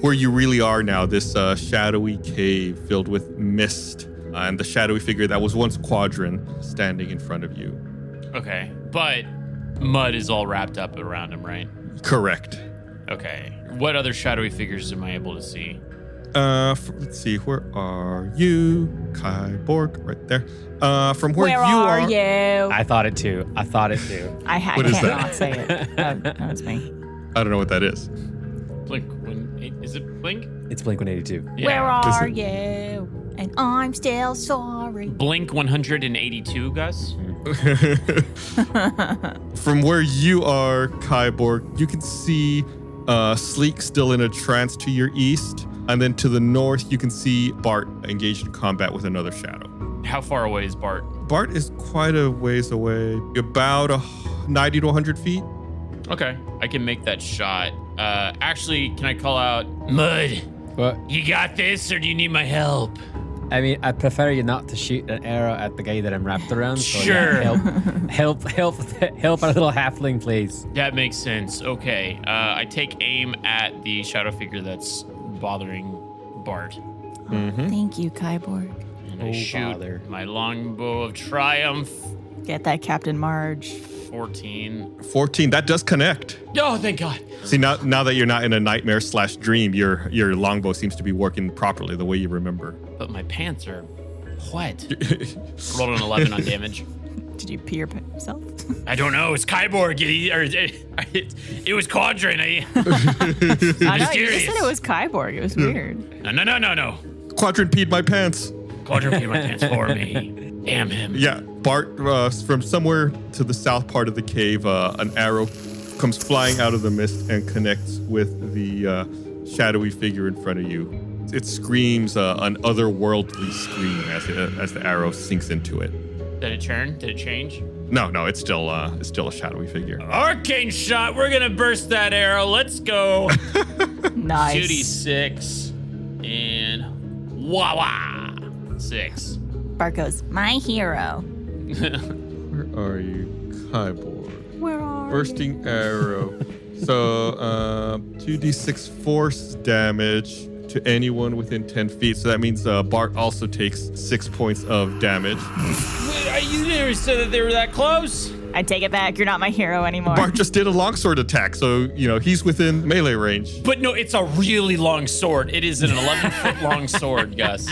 where you really are now, this shadowy cave filled with mist, and the shadowy figure that was once Quadrant standing in front of you. Okay, but mud is all wrapped up around him, right? Correct. Okay. What other shadowy figures am I able to see? Let's see, where are you? Kyborg, right there. From where you are are. you? I thought it too. I What is can't that? not say it. That was me. I don't know what that is. Blink. Is it Blink? It's Blink-182. Yeah. Where are you? And I'm still sorry. Blink 182, Gus? From where you are, Kyborg, you can see Sleek still in a trance to your east. And then to the north, you can see Bart engaged in combat with another shadow. How far away is Bart? Bart is quite a ways away, about 90 to 100 feet. Okay, I can make that shot. Actually, can I call out, Mud, What? you got this, or do you need my help? I mean, I prefer you not to shoot an arrow at the guy that I'm wrapped around. So Sure. Yeah, help our little halfling, please. That makes sense. Okay, I take aim at the shadow figure that's bothering Bart. Thank you, Kyborg. And I shoot bother. my longbow of triumph. Get that, Captain Marge. 14. 14, that does connect. Oh, thank God. See, now that you're not in a nightmare/dream, your longbow seems to be working properly the way you remember. But my pants are wet. Rolled an 11 on damage. Did you pee yourself? I don't know. It's Kyborg. It was Quadrant. I know, you just Mysterious. said it was Kyborg. It was weird. No. Quadrant peed my pants. Quadrant peed my pants for me. Damn him. Yeah, Bart, from somewhere to the south part of the cave, an arrow comes flying out of the mist and connects with the shadowy figure in front of you. It screams an otherworldly scream as the arrow sinks into it. Did it turn? Did it change? No, it's still a shadowy figure. Arcane shot. We're gonna burst that arrow. Let's go. Nice. 2d6 and wah 6. Bart goes, my hero. Where are you, Kyborg? Where are Bursting arrow. So 2d6 force damage to anyone within 10 feet. So that means Bart also takes 6 points of damage. You never said that they were that close. I take it back. You're not my hero anymore. Bart just did a longsword attack, so he's within melee range. But no, it's a really long sword. It is an 11-foot long sword, Gus.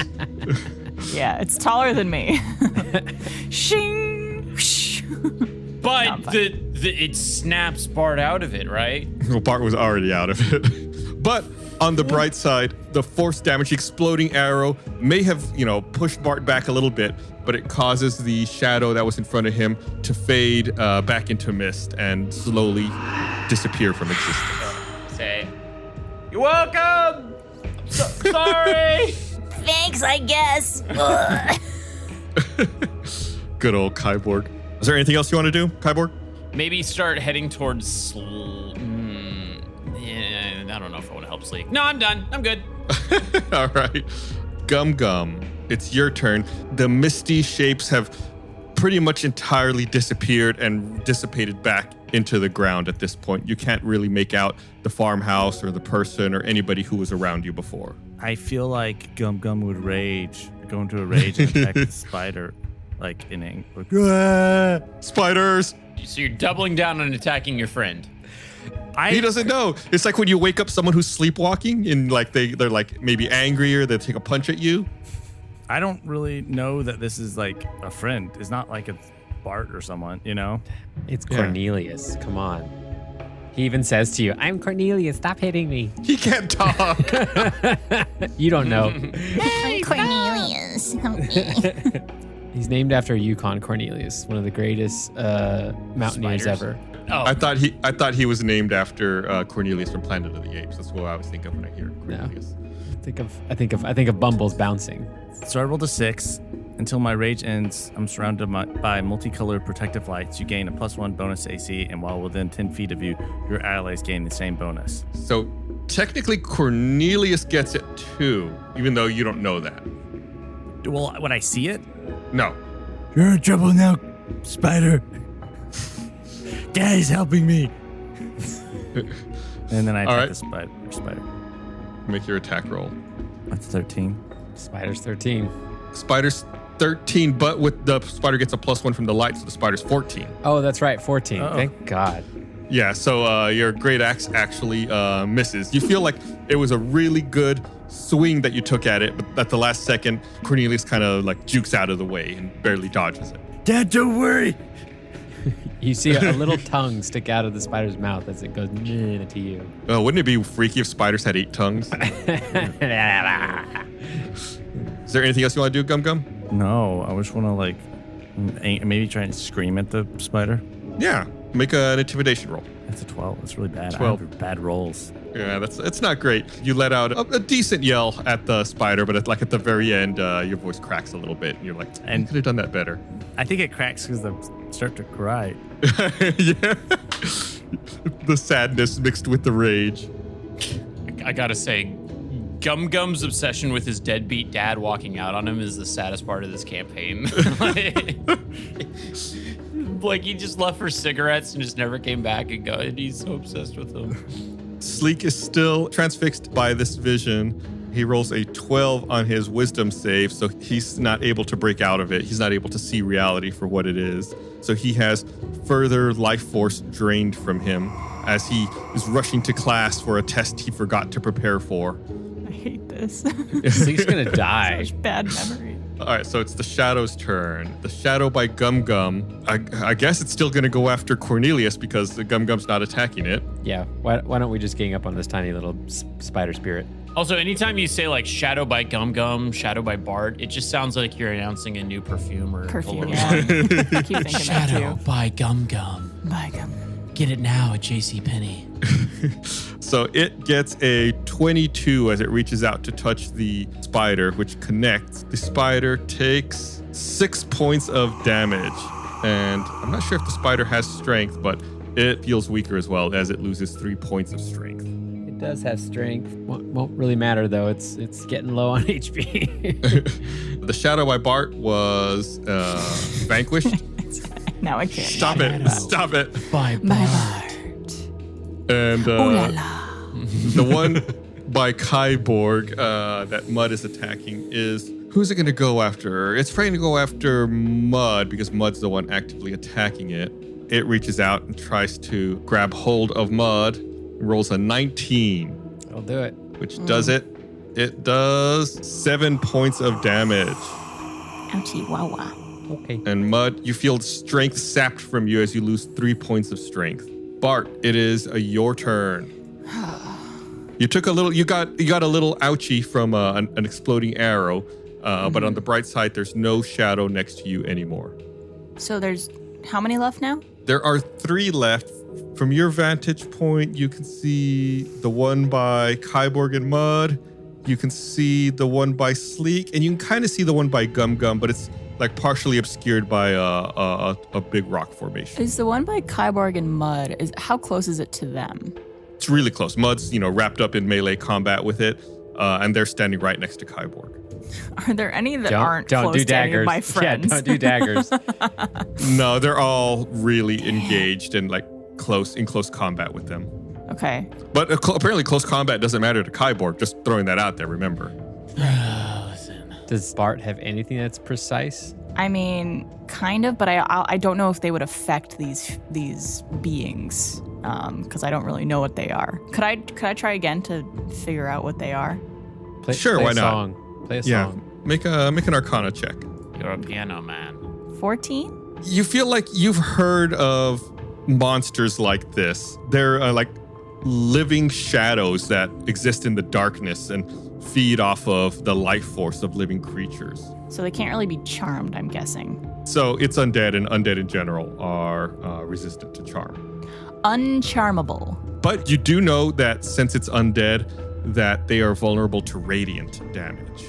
Yeah, it's taller than me. Shing. Whoosh. But it snaps Bart out of it, right? Well, Bart was already out of it. But on the bright side, the force damage, the exploding arrow may have, pushed Bart back a little bit, but it causes the shadow that was in front of him to fade back into mist and slowly disappear from existence. Say, you're welcome. Sorry. Thanks, I guess. Good old Kyborg. Is there anything else you want to do, Kyborg? Maybe start heading towards. I don't know if I want to help Sleek. No, I'm done. I'm good. All right. Gum Gum, it's your turn. The misty shapes have pretty much entirely disappeared and dissipated back into the ground at this point. You can't really make out the farmhouse or the person or anybody who was around you before. I feel like Gum Gum would go into a rage and attack the spider, like in anger. Spiders! So you're doubling down on attacking your friend. He doesn't know. It's like when you wake up someone who's sleepwalking and they're like maybe angry or they take a punch at you. I don't really know that this is like a friend. It's not like a Bart or someone, It's Cornelius. Come on. He even says to you, "I'm Cornelius. Stop hitting me." He can't talk. You don't know. I'm Cornelius. He's named after Yukon Cornelius, one of the greatest mountaineers Spiders. ever. Oh, I thought he was named after Cornelius from Planet of the Apes. That's what I was thinking of when I hear Cornelius. I think of Bumbles bouncing. So I rolled a 6. Until my rage ends, I'm surrounded by multicolored protective lights. You gain a +1 bonus AC, and while within 10 feet of you, your allies gain the same bonus. So technically, Cornelius gets it too, even though you don't know that. Well, when I see it, No. you're in trouble now, Spider. Daddy's helping me. And then I All attack right. the spider. Make your attack roll. That's 13. Spider's 13. Spider's 13, but with the spider gets a +1 from the light, so the spider's 14. Oh, that's right, 14. Uh-oh. Thank God. Yeah, so your great axe actually misses. You feel like it was a really good swing that you took at it, but at the last second, Cornelius kind of like jukes out of the way and barely dodges it. Dad, don't worry. You see a little tongue stick out of the spider's mouth as it goes to you. Wouldn't it be freaky if spiders had 8 tongues? Is there anything else you want to do, Gum Gum? No, I just want to maybe try and scream at the spider. Yeah, make an intimidation roll. That's a 12. That's really bad. 12. I have bad rolls. Yeah, it's not great. You let out a decent yell at the spider, but at the very end, your voice cracks a little bit, and you're like, "I could have done that better." I think it cracks because I start to cry. Yeah, the sadness mixed with the rage. I gotta say, Gum Gum's obsession with his deadbeat dad walking out on him is the saddest part of this campaign. Like he just left for cigarettes and just never came back and he's so obsessed with them. Sleek is still transfixed by this vision. He rolls a 12 on his wisdom save, so he's not able to break out of it. He's not able to see reality for what it is. So he has further life force drained from him as he is rushing to class for a test he forgot to prepare for. I hate this. Sleek's gonna die. Such bad memory. All right, so it's the Shadow's turn. The Shadow by Gum Gum. I guess it's still going to go after Cornelius because the Gum Gum's not attacking it. Yeah, why don't we just gang up on this tiny little spider spirit? Also, anytime you say like Shadow by Gum Gum, Shadow by Bart, it just sounds like you're announcing a new perfume or Perfume, cologne. yeah. I keep thinking that Shadow too. by Gum Gum. Bye, Gum. Get it now at JCPenney. So it gets a 22 as it reaches out to touch the spider, which connects. The spider takes 6 points of damage. And I'm not sure if the spider has strength, but it feels weaker as well as it loses 3 points of strength. It does have strength. Won't really matter though. It's getting low on HP. The Shadow by Bart was vanquished. Now I can't. Stop it. Bye Bye, bye. Bart. And Ooh la la. the one by Kyborg that Mud is attacking is, who's it going to go after? It's trying to go after Mud because Mud's the one actively attacking it. It reaches out and tries to grab hold of Mud. Rolls a 19, I'll do it. which does it. It does 7 points of damage. Ouchie, wawa. Okay. And Mud, you feel strength sapped from you as you lose 3 points of strength. Bart, it is your turn. You took a little. You got a little ouchie from an exploding arrow, but on the bright side, there's no shadow next to you anymore. So there's how many left now? There are 3 left. From your vantage point, you can see the one by Kyborg and Mud. You can see the one by Sleek, and you can kind of see the one by Gum Gum, but it's like partially obscured by a big rock formation. Is the one by Kyborg and Mud? How close is it to them? It's really close. Mud's wrapped up in melee combat with it, and they're standing right next to Kyborg. Are there any that Don't aren't do close to any of daggers. my friends? Yeah, don't do daggers. No, they're all really engaged and like in close combat with them. Okay. But apparently close combat doesn't matter to Kyborg. Just throwing that out there, remember. Does Bart have anything that's precise? I mean, kind of, but I don't know if they would affect these beings because I don't really know what they are. Could I try again to figure out what they are? Sure, play why a not? song. Play a Yeah, song. make an Arcana check. You're a piano man. 14? You feel like you've heard of monsters like this. They're like living shadows that exist in the darkness and feed off of the life force of living creatures. So they can't really be charmed, I'm guessing. So it's undead, and undead in general are resistant to charm. Uncharmable. But you do know that since it's undead, that they are vulnerable to radiant damage.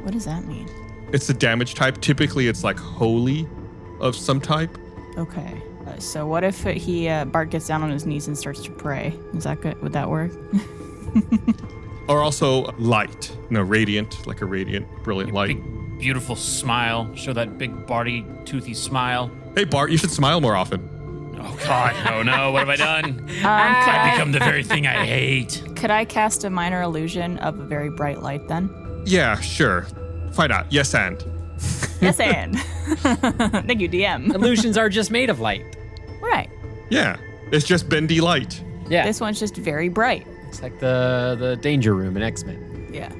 What does that mean? It's a damage type. Typically, it's like holy of some type. Okay. So what if Bart gets down on his knees and starts to pray? Is that good? Would that work? Or also light. Radiant, like a radiant, brilliant light. Big, beautiful smile. Show that big, Barty, toothy smile. Hey, Bart, you should smile more often. Oh, God. Oh, no. What have I done? I become the very thing I hate. Could I cast a minor illusion of a very bright light then? Yeah, sure. Find out. Yes, and. Yes, and. Thank you, DM. Illusions are just made of light. Right. Yeah, it's just bendy light. Yeah. This one's just very bright. It's like the danger room in X-Men. Yeah.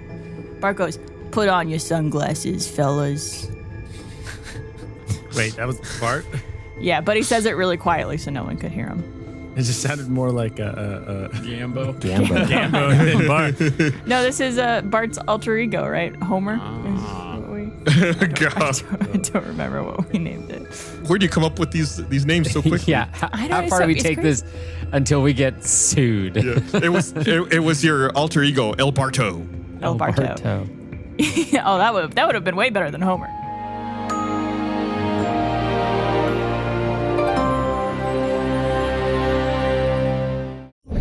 Bart goes, put on your sunglasses, fellas. Wait, that was Bart? Yeah, but he says it really quietly so no one could hear him. It just sounded more like a Gambo. Gambo than Bart. No, this is Bart's alter ego, right? Homer? God. I don't remember what we named it. Where'd you come up with these names so quickly? Yeah. I know, How it's far so- do we it's take crazy. this until we get sued? Yeah. It was your alter ego, El Barto. El Barto. Oh, that would have been way better than Homer.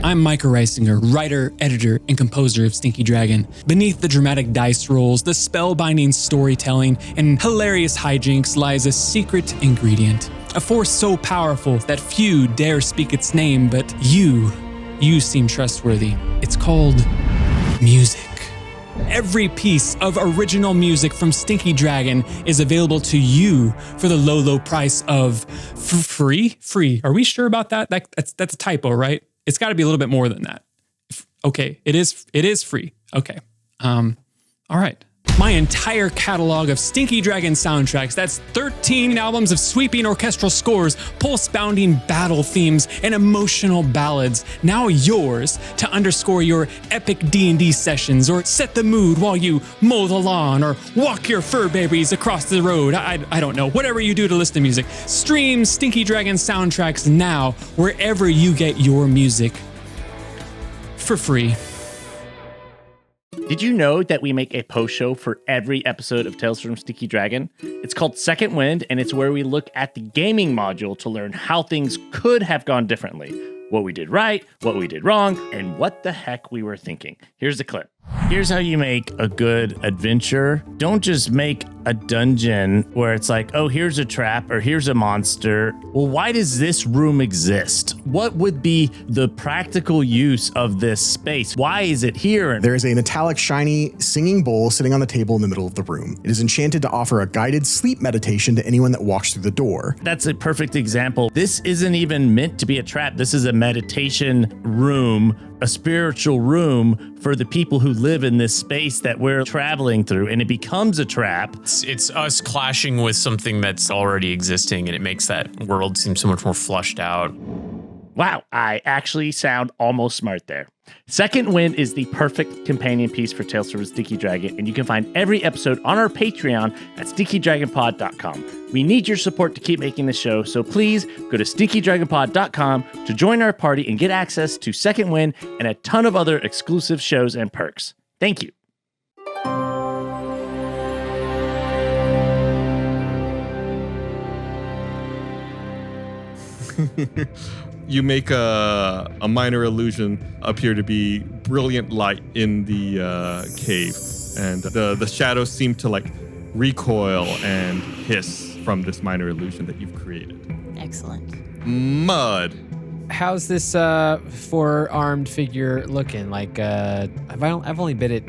I'm Micah Reisinger, writer, editor, and composer of Stinky Dragon. Beneath the dramatic dice rolls, the spellbinding storytelling, and hilarious hijinks lies a secret ingredient. A force so powerful that few dare speak its name, but you seem trustworthy. It's called music. Every piece of original music from Stinky Dragon is available to you for the low price of free? Free. Are we sure about that? That's a typo, right? It's got to be a little bit more than that. Okay, it is free. Okay. All right. My entire catalog of Stinky Dragon soundtracks, that's 13 albums of sweeping orchestral scores, pulse-bounding battle themes, and emotional ballads, now yours to underscore your epic D&D sessions or set the mood while you mow the lawn or walk your fur babies across the road. I don't know, whatever you do to listen to music. Stream Stinky Dragon soundtracks now wherever you get your music for free. Did you know that we make a post show for every episode of Tales from Stinky Dragon? It's called Second Wind, and it's where we look at the gaming module to learn how things could have gone differently, what we did right, what we did wrong, and what the heck we were thinking. Here's the clip. Here's how you make a good adventure. Don't just make a dungeon where it's like, oh, here's a trap or here's a monster. Well, why does this room exist? What would be the practical use of this space? Why is it here? There is a metallic, shiny, singing bowl sitting on the table in the middle of the room. It is enchanted to offer a guided sleep meditation to anyone that walks through the door. That's a perfect example. This isn't even meant to be a trap. This is a meditation room, a spiritual room for the people who live in this space that we're traveling through, and it becomes a trap. It's us clashing with something that's already existing, and it makes that world seem so much more flushed out. Wow, I actually sound almost smart there. Second Wind is the perfect companion piece for Tales from Stinky Dragon, and you can find every episode on our Patreon at stinkydragonpod.com. We need your support to keep making this show, so please go to stinkydragonpod.com to join our party and get access to Second Wind and a ton of other exclusive shows and perks. Thank you. You make a minor illusion appear to be brilliant light in the cave, and the shadows seem to like recoil and hiss from this minor illusion that you've created. Excellent. Mud. How's this four-armed figure looking? Like, I've only bit it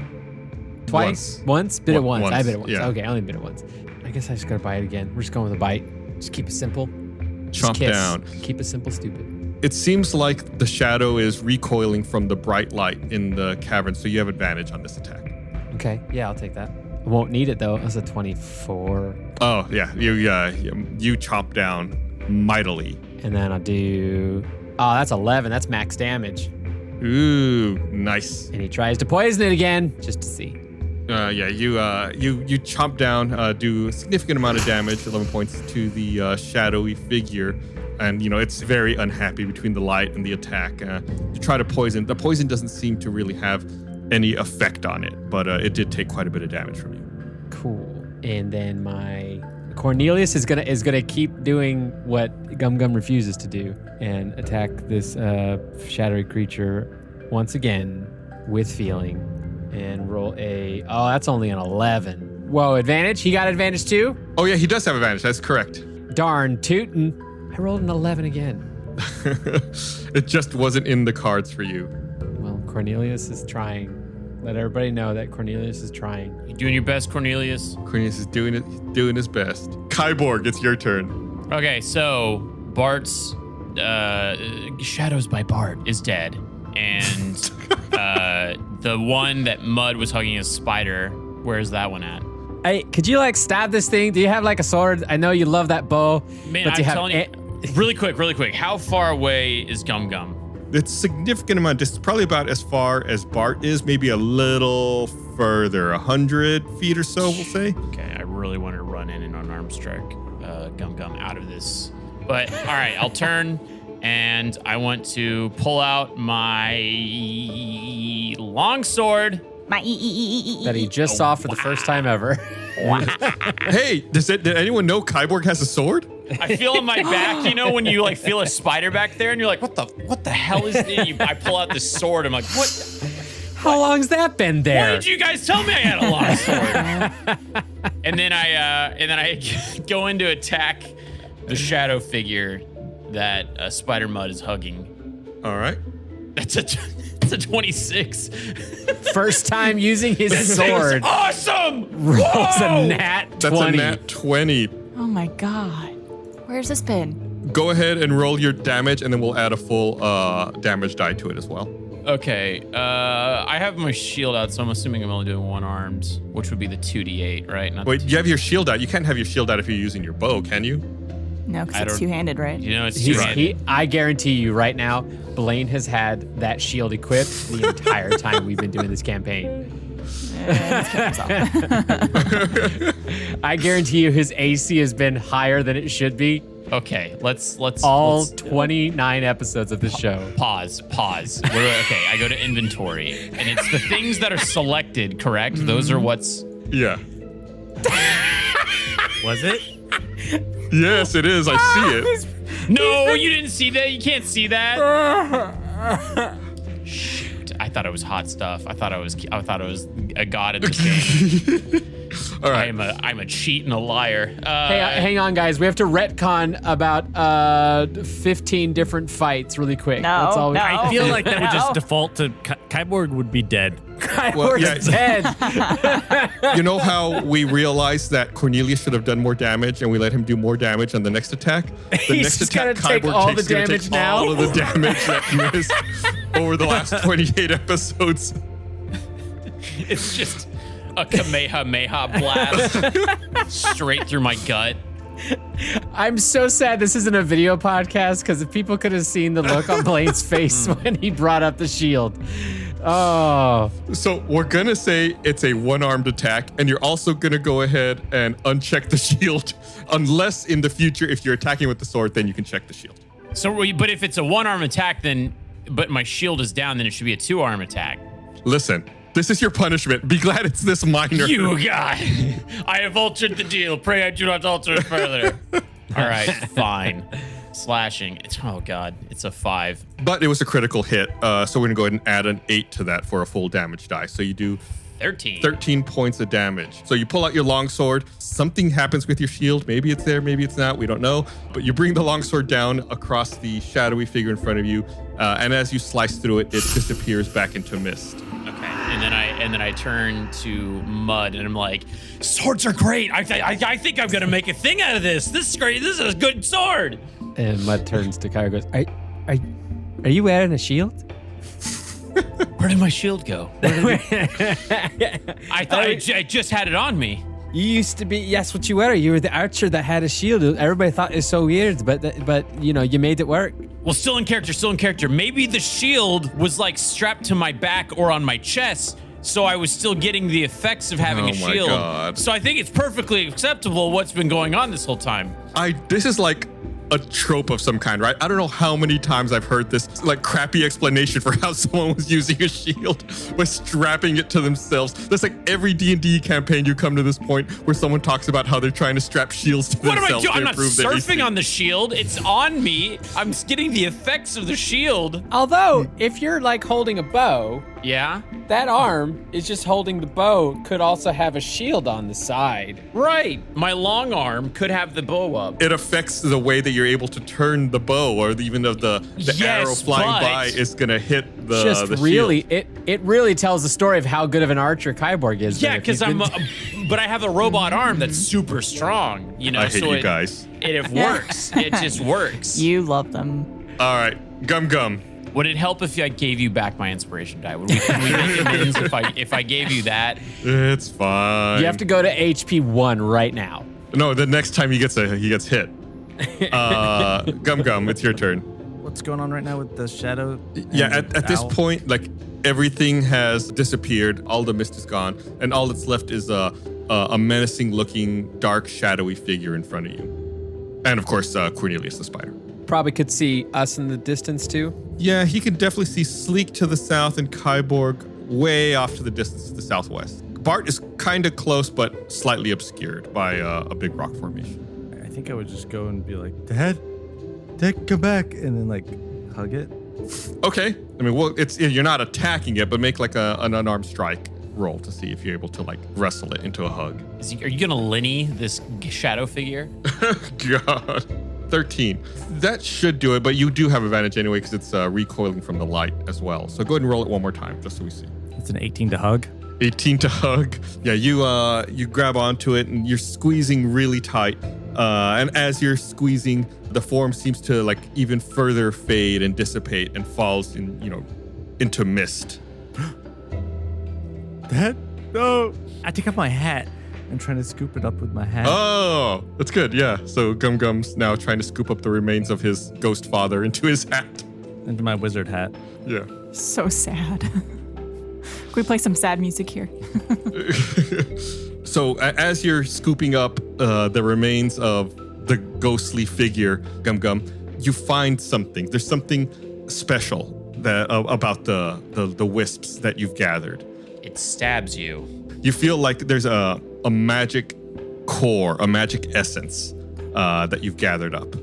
twice. Once? Bit it once. I bit it once. Yeah. Okay, I only bit it once. I guess I just gotta bite it again. We're just going with a bite. Just keep it simple. Just Chomp kiss. down. Keep it simple, stupid. It seems like the shadow is recoiling from the bright light in the cavern, so you have advantage on this attack. Okay, yeah, I'll take that. I won't need it though. That's a 24. Oh yeah, you chop down mightily And then I'll do... Oh, that's 11. That's max damage. Ooh, nice. And he tries to poison it again, just to see. You chomp down, do a significant amount of damage, 11 points to the shadowy figure. And, it's very unhappy between the light and the attack. You try to poison. The poison doesn't seem to really have any effect on it, but it did take quite a bit of damage from you. Cool. And then my Cornelius is gonna keep doing what Gum Gum refuses to do and attack this shadowy creature once again with feeling and roll that's only an 11. Whoa, advantage? He got advantage too? Oh yeah, he does have advantage. That's correct. Darn tootin'. I rolled an 11 again. It just wasn't in the cards for you. Well, Cornelius is trying. Let everybody know that Cornelius is trying. You doing your best, Cornelius? Cornelius is doing it. He's doing his best. Kyborg, it's your turn. Okay, so Bart's Shadows by Bart is dead, and the one that Mud was hugging is Spider. Where's that one at? Hey, could you stab this thing? Do you have a sword? I know you love that bow. Man, I'm telling you, really quick. How far away is Gum Gum? It's significant amount. It's probably about as far as Bart is, maybe a little further, 100 feet or so, we'll say. Okay, I really wanted to run in and unarmed strike Gum Gum out of this. But all right, I'll turn and I want to pull out my longsword. My that he just saw for the first time ever. Hey, did anyone know Kyborg has a sword? I feel on my back, when you feel a spider back there, and you're like, what the hell is it? I pull out this sword. I'm like, what? How long's that been there? Why did you guys tell me I had a long sword? and then I go in to attack the shadow figure that Spider Mud is hugging. All right. That's a 26. First time using his sword. Awesome! Rolls a nat 20. That's a nat 20. Oh my god. Where's this been? Go ahead and roll your damage, and then we'll add a full damage die to it as well. Okay. I have my shield out, so I'm assuming I'm only doing one armed, which would be the 2d8, right? Not Wait, you have your shield out. You can't have your shield out if you're using your bow, can you? No, because it's two-handed, right? It's two-handed. I guarantee you right now, Blaine has had that shield equipped the entire time we've been doing this campaign. I guarantee you his AC has been higher than it should be. Okay, let's 29 episodes of this show. Pause. Okay, I go to inventory, and it's the things that are selected, correct? Mm-hmm. Those are what's... Yeah. Was it? Yes, it is. I see it. No, you didn't see that. You can't see that. Shoot! I thought it was hot stuff. I thought I was a god in this game. All right. I'm a cheat and a liar. Hey, hang on, guys. We have to retcon about 15 different fights really quick. No, no. I feel like that would just default to Kyborg would be dead. Kyborg's dead. You know how we realized that Cornelius should have done more damage, and we let him do more damage on the next attack? The He's next just attack, gonna take all the gonna damage take now? all of the damage that he missed over the last 28 episodes. It's just a Kamehameha blast straight through my gut. I'm so sad this isn't a video podcast, because if people could have seen the look on Blaine's face when he brought up the shield. Oh. So we're going to say it's a one-armed attack, and you're also going to go ahead and uncheck the shield, unless in the future, if you're attacking with the sword, then you can check the shield. So, but if it's a one-arm attack, but my shield is down, then it should be a two-arm attack. Listen, this is your punishment. Be glad it's this minor. You guy. I have altered the deal. Pray I do not alter it further. All right, fine. Slashing. Oh, God. It's a 5. But it was a critical hit, so we're going to go ahead and add an 8 to that for a full damage die. So you do 13 points of damage. So you pull out your longsword. Something happens with your shield. Maybe it's there, maybe it's not. We don't know. But you bring the longsword down across the shadowy figure in front of you. And as you slice through it, it disappears back into mist. Okay. And then I turn to Mud, and I'm like, swords are great. I think I'm going to make a thing out of this. This is great. This is a good sword. And Mud turns to Kyra and goes, are you wearing a shield? Where did my shield go? I thought I just had it on me. You used to be, yes, what you were. You were the archer that had a shield. Everybody thought it was so weird, but you know, you made it work. Well, still in character. Maybe the shield was like strapped to my back or on my chest, so I was still getting the effects of having a shield. God. So I think it's perfectly acceptable what's been going on this whole time. This is like a trope of some kind, right? I don't know how many times I've heard this like crappy explanation for how someone was using a shield by strapping it to themselves. That's like every D&D campaign you come to this point where someone talks about how they're trying to strap shields to What am I themselves. doing? I'm to not improve their surfing AC. on the shield. It's on me. I'm getting the effects of the shield. Although, if you're like holding a bow, Yeah? that arm is just holding the bow, could also have a shield on the side. Right. My long arm could have the bow up. It affects the way that you're able to turn the bow, or even of the Yes, arrow flying but- by is gonna hit the Just the really, shield. it really tells the story of how good of an archer Kyborg is. Yeah, If because you've I'm, been- but I have a robot arm that's super strong. You know, I hate so you guys. It works. It just works. You love them. All right, Gum. Would it help if I gave you back my inspiration die? Would we make amends if I gave you that? It's fine. you have to go to HP 1 right now. No, the next time he gets hit. Gum, it's your turn. What's going on right now with the shadow? Yeah, and at this owl? point, like everything has disappeared. All the mist is gone, and all that's left is a menacing-looking, dark, shadowy figure in front of you, and of course, Cornelius the spider. Probably could see us in the distance too. Yeah, he can definitely see Sleek to the south and Kyborg way off to the distance to the southwest. Bart is kind of close, but slightly obscured by a big rock formation. I think I would just go and be like, Dad, come back, and then like hug it. Okay, I mean, well, you're not attacking it, but make like an unarmed strike roll to see if you're able to like wrestle it into a hug. Are you gonna Lenny this shadow figure? God. 13. That should do it, but you do have advantage anyway because it's recoiling from the light as well. So go ahead and roll it one more time just so we see. It's an 18 to hug. 18 to hug. Yeah, you grab onto it and you're squeezing really tight. And as you're squeezing, the form seems to like even further fade and dissipate and falls into mist. Dad, no! I take off my hat. I'm trying to scoop it up with my hat. Oh, that's good. Yeah. So Gum's now trying to scoop up the remains of his ghost father into his hat. Into my wizard hat. Yeah. So sad. Can we play some sad music here? So as you're scooping up the remains of the ghostly figure, Gum, you find something. There's something special about the wisps that you've gathered. It stabs you. You feel like there's a magic core, a magic essence that you've gathered up.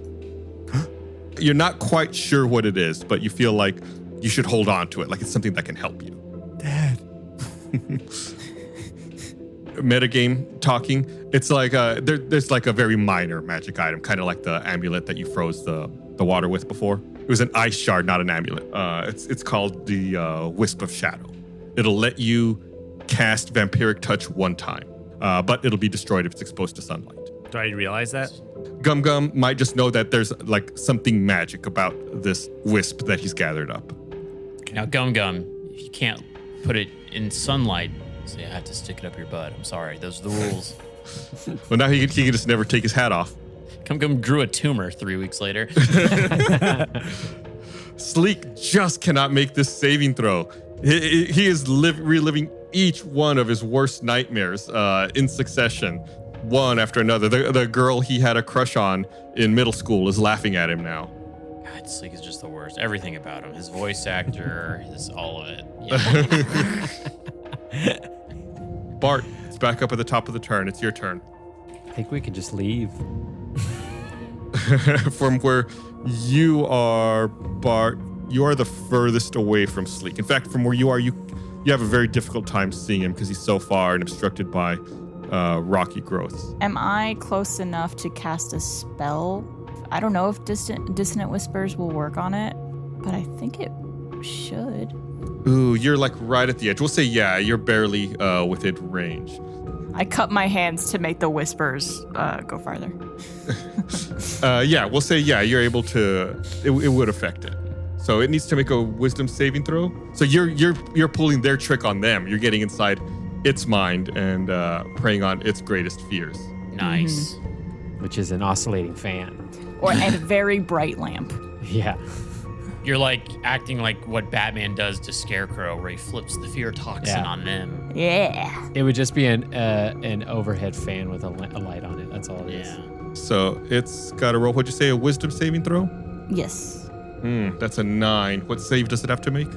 You're not quite sure what it is, but you feel like you should hold on to it, like it's something that can help you. Dad. Metagame talking. It's like there's like a very minor magic item, kind of like the amulet that you froze the water with before. It was an ice shard, not an amulet. It's called the Wisp of Shadow. It'll let you cast Vampiric Touch one time, but it'll be destroyed if it's exposed to sunlight. Do I realize that? Gum might just know that there's like something magic about this wisp that he's gathered up. Now, Gum, if you can't put it in sunlight, so you have to stick it up your butt. I'm sorry, those are the rules. Well, now he can just never take his hat off. Gum grew a tumor 3 weeks later. Sleek just cannot make this saving throw. He is reliving each one of his worst nightmares in succession, one after another. The girl he had a crush on in middle school is laughing at him now. God, Sleek is just the worst. Everything about him. His voice actor, all of it. Yeah. Bart, it's back up at the top of the turn. It's your turn. I think we could just leave. From where you are, Bart, you are the furthest away from Sleek. In fact, from where you are, you have a very difficult time seeing him because he's so far and obstructed by rocky growth. Am I close enough to cast a spell? I don't know if Dissonant Whispers will work on it, but I think it should. Ooh, you're like right at the edge. We'll say, yeah, you're barely within range. I cut my hands to make the whispers go farther. Yeah, we'll say, yeah, you're able to, it would affect it. So it needs to make a wisdom saving throw. So you're pulling their trick on them. You're getting inside its mind and preying on its greatest fears. Nice. Which is an oscillating fan. And a very bright lamp. Yeah. You're like acting like what Batman does to Scarecrow, where he flips the fear toxin on them. Yeah. It would just be an overhead fan with a light on it. That's all it is. So it's got to roll, what'd you say, a wisdom saving throw? Yes. That's a 9. What save does it have to make?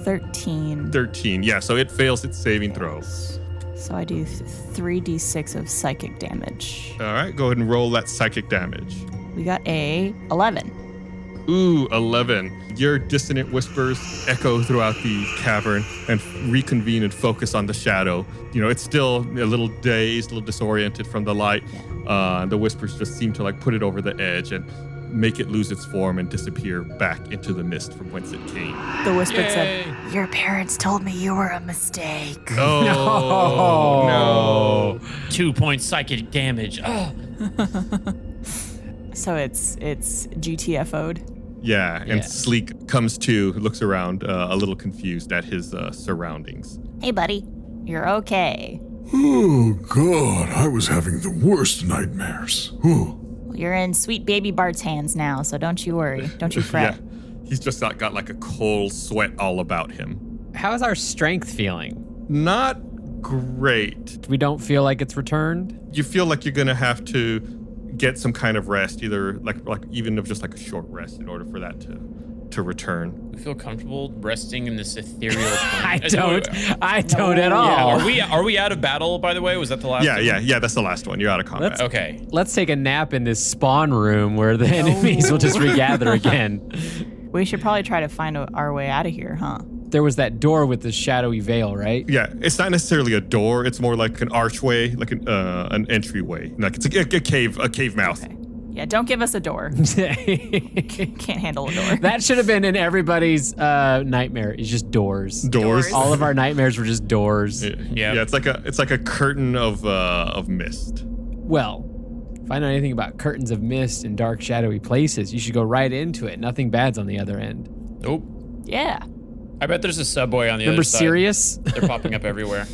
13. 13. Yeah, so it fails its saving throw. So I do 3d6 of psychic damage. All right, go ahead and roll that psychic damage. We got a 11. Ooh, 11. Your dissonant whispers echo throughout the cavern and reconvene and focus on the shadow. You know, it's still a little dazed, a little disoriented from the light. The whispers just seem to like put it over the edge and make it lose its form and disappear back into the mist from whence it came. The whisper said, "Your parents told me you were a mistake." Oh, no. 2 points psychic damage. Oh. So it's GTFO'd. Yeah, and Sleek comes to, looks around a little confused at his surroundings. Hey, buddy. You're okay. Oh, God, I was having the worst nightmares. Ooh. You're in sweet baby Bart's hands now, so don't you worry. Don't you fret. Yeah, he's just got like a cold sweat all about him. How's our strength feeling? Not great. We don't feel like it's returned? You feel like you're going to have to get some kind of rest, either like even if just like a short rest in order for that to return. We feel comfortable resting in this ethereal plane. I don't at all. Yeah, are we out of battle, by the way? Was that the last one? Yeah, that's the last one. You're out of combat. Okay. Let's take a nap in this spawn room where the enemies will just regather again. We should probably try to find our way out of here, huh? There was that door with the shadowy veil, right? Yeah, it's not necessarily a door. It's more like an archway, like an entryway. Like it's a cave mouth. Okay. Yeah, don't give us a door. Can't handle a door. That should have been in everybody's nightmare. It's just doors. Doors. All of our nightmares were just doors. Yeah, it's like a curtain of mist. Well, if I know anything about curtains of mist and dark, shadowy places, you should go right into it. Nothing bad's on the other end. Nope. Yeah. I bet there's a subway on the Remember other side. Sirius? They're popping up everywhere.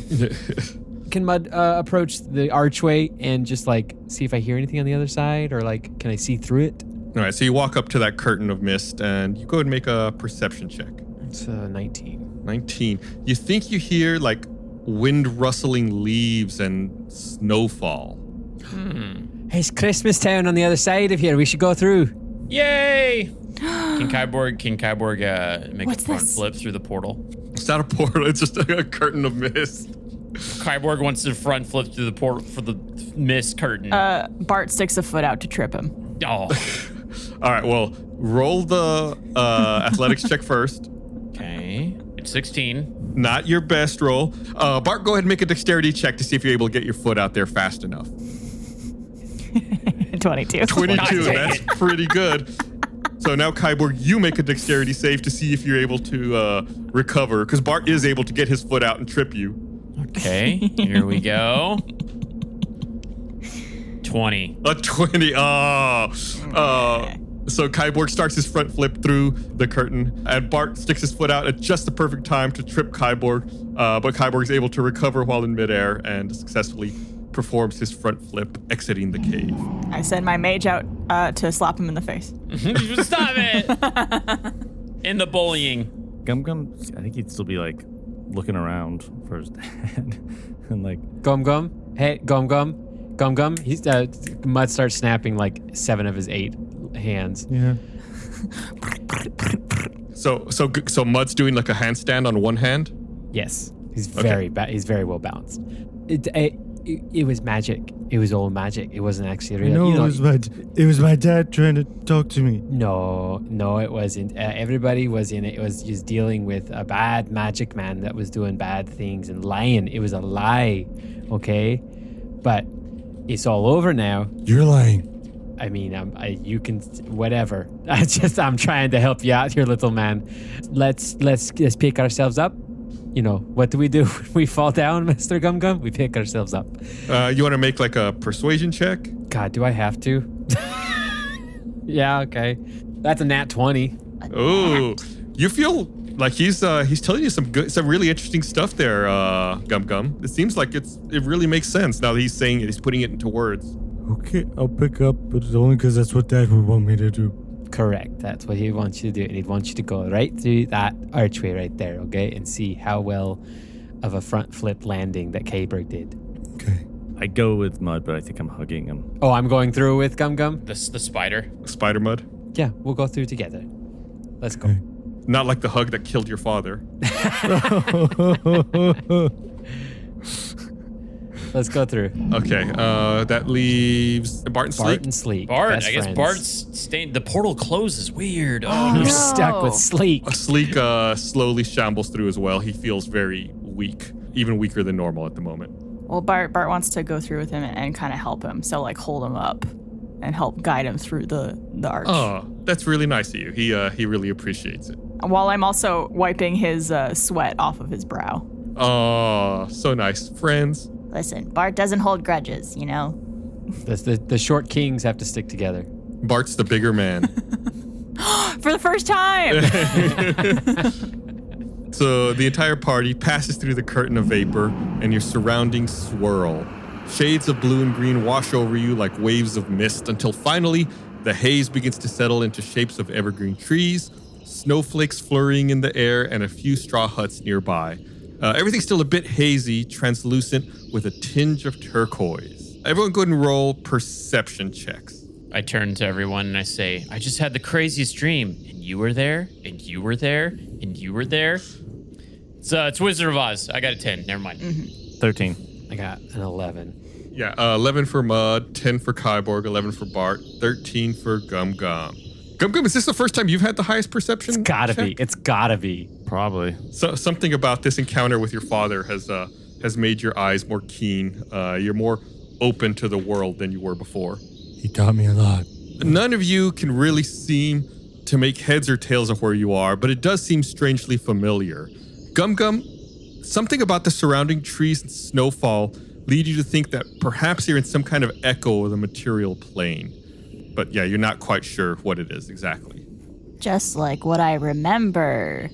Can Mud approach the archway and just like see if I hear anything on the other side, or like can I see through it? All right, so you walk up to that curtain of mist and you go ahead and make a perception check. It's 19. 19. You think you hear like wind rustling leaves and snowfall. It's Christmas Town on the other side of here. We should go through. Yay! Can Kyborg make What's a front this? flip through the portal? It's not a portal, it's just a curtain of mist. Kyborg wants to front flip through the portal for the mist curtain. Bart sticks a foot out to trip him. Oh. All right, well, roll the athletics check first. Okay. It's 16. Not your best roll. Bart, go ahead and make a dexterity check to see if you're able to get your foot out there fast enough. 22. 22, that's pretty good. So now, Kyborg, you make a dexterity save to see if you're able to recover, because Bart is able to get his foot out and trip you. Okay, here we go. 20. A 20. So Kyborg starts his front flip through the curtain, and Bart sticks his foot out at just the perfect time to trip Kyborg, but Kyborg is able to recover while in midair and successfully performs his front flip, exiting the cave. I send my mage out to slap him in the face. Stop it! In the bullying. Gum, I think he'd still be like looking around for his dad and like Gum. Hey, Gum. He's Mud starts snapping like 7 of his 8 hands. yeah. So Mud's doing like a handstand on one hand. Yes, he's very he's very well balanced. It was magic. It was all magic. It wasn't actually real. No, it was my dad trying to talk to me. No, it wasn't. Everybody was in it. It was just dealing with a bad magic man that was doing bad things and lying. It was a lie, okay? But it's all over now. You're lying. I mean, you can whatever. I'm trying to help you out here, little man. Let's pick ourselves up. You know, what do? When we fall down, Mr. Gum? We pick ourselves up. You want to make like a persuasion check? God, do I have to? Yeah, okay. That's a nat 20. Oh, you feel Like he's telling you some really interesting stuff there, Gum Gum. It seems like it really makes sense now that he's saying it. He's putting it into words. Okay, I'll pick up, but it's only because that's what Dad would want me to do. Correct. That's what he wants you to do. And he'd want you to go right through that archway right there, okay? And see how well of a front flip landing that K-Berg did. Okay. I go with Mud, but I think I'm hugging him. Oh, I'm going through with Gum Gum? The spider. Spider Mud. Yeah, we'll go through together. Let's go. Okay. Not like the hug that killed your father. Let's go through. Okay, that leaves Bart and Sleek. Bart and Sleek. Bart, best I guess friends. Bart's staying. The portal closes. Weird. Oh, You're no. stuck with Sleek. Sleek slowly shambles through as well. He feels very weak, even weaker than normal at the moment. Well, Bart wants to go through with him and kind of help him. So, like, hold him up and help guide him through the arch. Oh, that's really nice of you. He really appreciates it. While I'm also wiping his sweat off of his brow. Oh, so nice. Friends. Listen, Bart doesn't hold grudges, you know? The short kings have to stick together. Bart's the bigger man. For the first time! So the entire party passes through the curtain of vapor and your surroundings swirl. Shades of blue and green wash over you like waves of mist until finally the haze begins to settle into shapes of evergreen trees, snowflakes flurrying in the air, and a few straw huts nearby. Everything's still a bit hazy, translucent, with a tinge of turquoise. Everyone go ahead and roll perception checks. I turn to everyone and I say, I just had the craziest dream. And you were there, and you were there, and you were there. It's Wizard of Oz. I got a 10. Never mind. 13. I got an 11. Yeah, 11 for Mud, 10 for Kyborg, 11 for Bart, 13 for Gum Gum. Gum Gum, is this the first time you've had the highest perception? It's gotta check? be. It's gotta be. Probably. So something about this encounter with your father has made your eyes more keen. You're more open to the world than you were before. He taught me a lot. None of you can really seem to make heads or tails of where you are, but it does seem strangely familiar. Gum Gum, something about the surrounding trees and snowfall lead you to think that perhaps you're in some kind of echo of the material plane. But yeah, you're not quite sure what it is exactly. Just like what I remember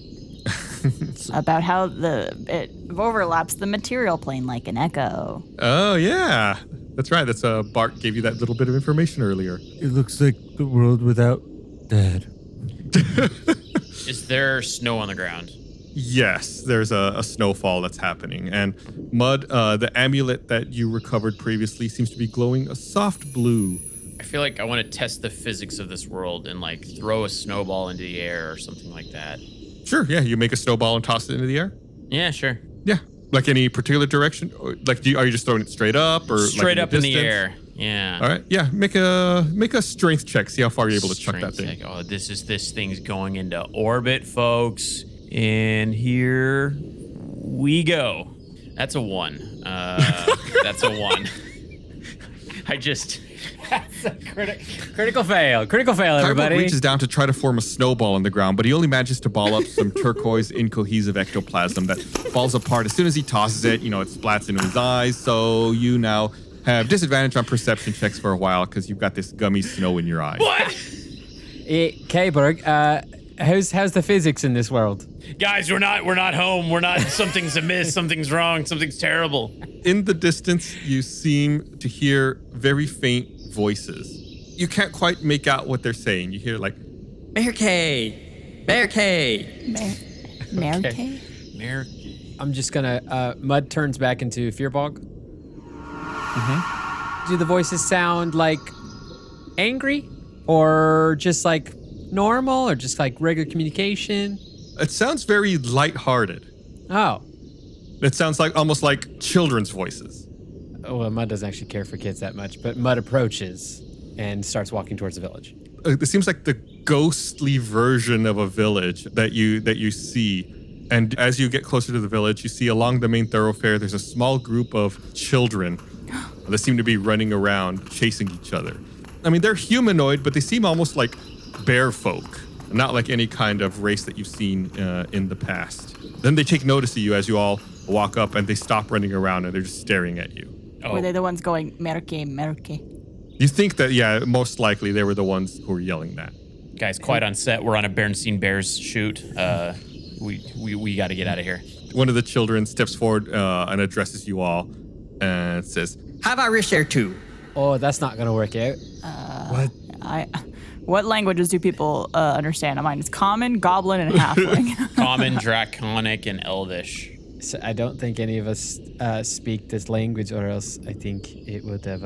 about how it overlaps the material plane like an echo. Oh, yeah. That's right. That's Bart gave you that little bit of information earlier. It looks like the world without Dad. Is there snow on the ground? Yes, there's a snowfall that's happening. And Mud, the amulet that you recovered previously seems to be glowing a soft blue. I feel like I want to test the physics of this world and like throw a snowball into the air or something like that. Sure, yeah. You make a snowball and toss it into the air? Yeah, sure. Yeah. Like any particular direction? Or, like, are you just throwing it straight up? Or Straight like up in the distance? air. Yeah. All right. Yeah. Make a strength check. See how far you're able to chuck that thing. Oh, this thing's going into orbit, folks. And here we go. That's a 1. That's a 1. That's a critical fail. Critical fail, everybody. Kyborg reaches down to try to form a snowball on the ground, but he only manages to ball up some turquoise incohesive ectoplasm that falls apart as soon as he tosses it. You know, it splats into his eyes. So you now have disadvantage on perception checks for a while because you've got this gummy snow in your eye. What? K-Berg, how's the physics in this world? Guys, we're not home. We're not. Something's amiss. Something's wrong. Something's terrible. In the distance, you seem to hear very faint voices. You can't quite make out what they're saying. You hear like, Murky. Murky. Murky? Murky. I'm just gonna, Mud turns back into Fearbog. Do the voices sound like angry? Or just like normal? Or just like regular communication? it sounds very lighthearted. Oh. It sounds like almost like children's voices. Oh, well, Mud doesn't actually care for kids that much, but Mud approaches and starts walking towards the village. It seems like the ghostly version of a village that you see. And as you get closer to the village, you see along the main thoroughfare, there's a small group of children that seem to be running around, chasing each other. I mean, they're humanoid, but they seem almost like bear folk, not like any kind of race that you've seen in the past. Then they take notice of you as you all walk up, and they stop running around, and they're just staring at you. Oh. Were they the ones going, Murky, Murky? You think that, yeah, most likely they were the ones who were yelling that. Guys, quiet on set. We're on a Bernstein Bears shoot. We got to get out of here. One of the children steps forward and addresses you all and says, Have I wish there too? Oh, that's not gonna work out. What languages do people understand? Mine is Common, Goblin, and Halfling. Common, Draconic, and Elvish. So I don't think any of us speak this language, or else I think it would have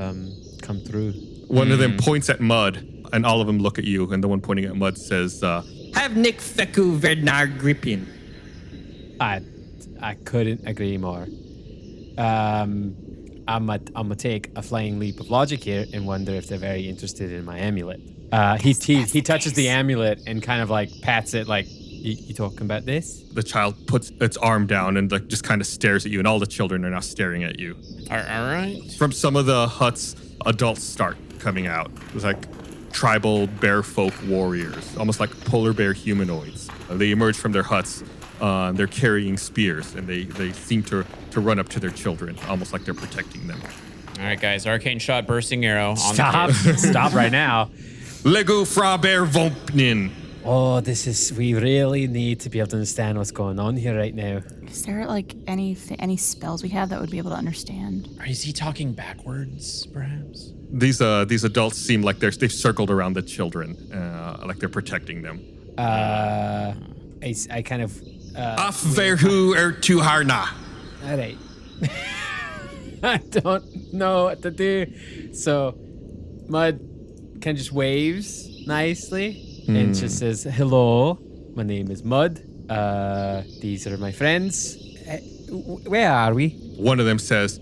come through. One of them points at Mud, and all of them look at you, and the one pointing at Mud says, Have Nick Feku Verdnar Grippin. I couldn't agree more. I'm gonna take a flying leap of logic here and wonder if they're very interested in my amulet. He touches the amulet and kind of like pats it like, you talking about this? the child puts its arm down and like just kind of stares at you, and all the children are now staring at you. All right. From some of the huts, adults start coming out. It's like tribal bear folk warriors, almost like polar bear humanoids. They emerge from their huts. They're carrying spears, and they seem to run up to their children, almost like they're protecting them. All right, guys. Arcane shot, bursting arrow. On Stop. Stop right now. Lego fra bear vompnin. Oh, we really need to be able to understand what's going on here right now. Is there like any spells we have that would be able to understand? Or is he talking backwards, perhaps? These adults seem like they've circled around the children, like they're protecting them. I kind of... Afverhu ertuharna. All right. I don't know what to do. So, Mud kind of just waves nicely and just says, "Hello, my name is Mud. These are my friends. Where are we?" One of them says,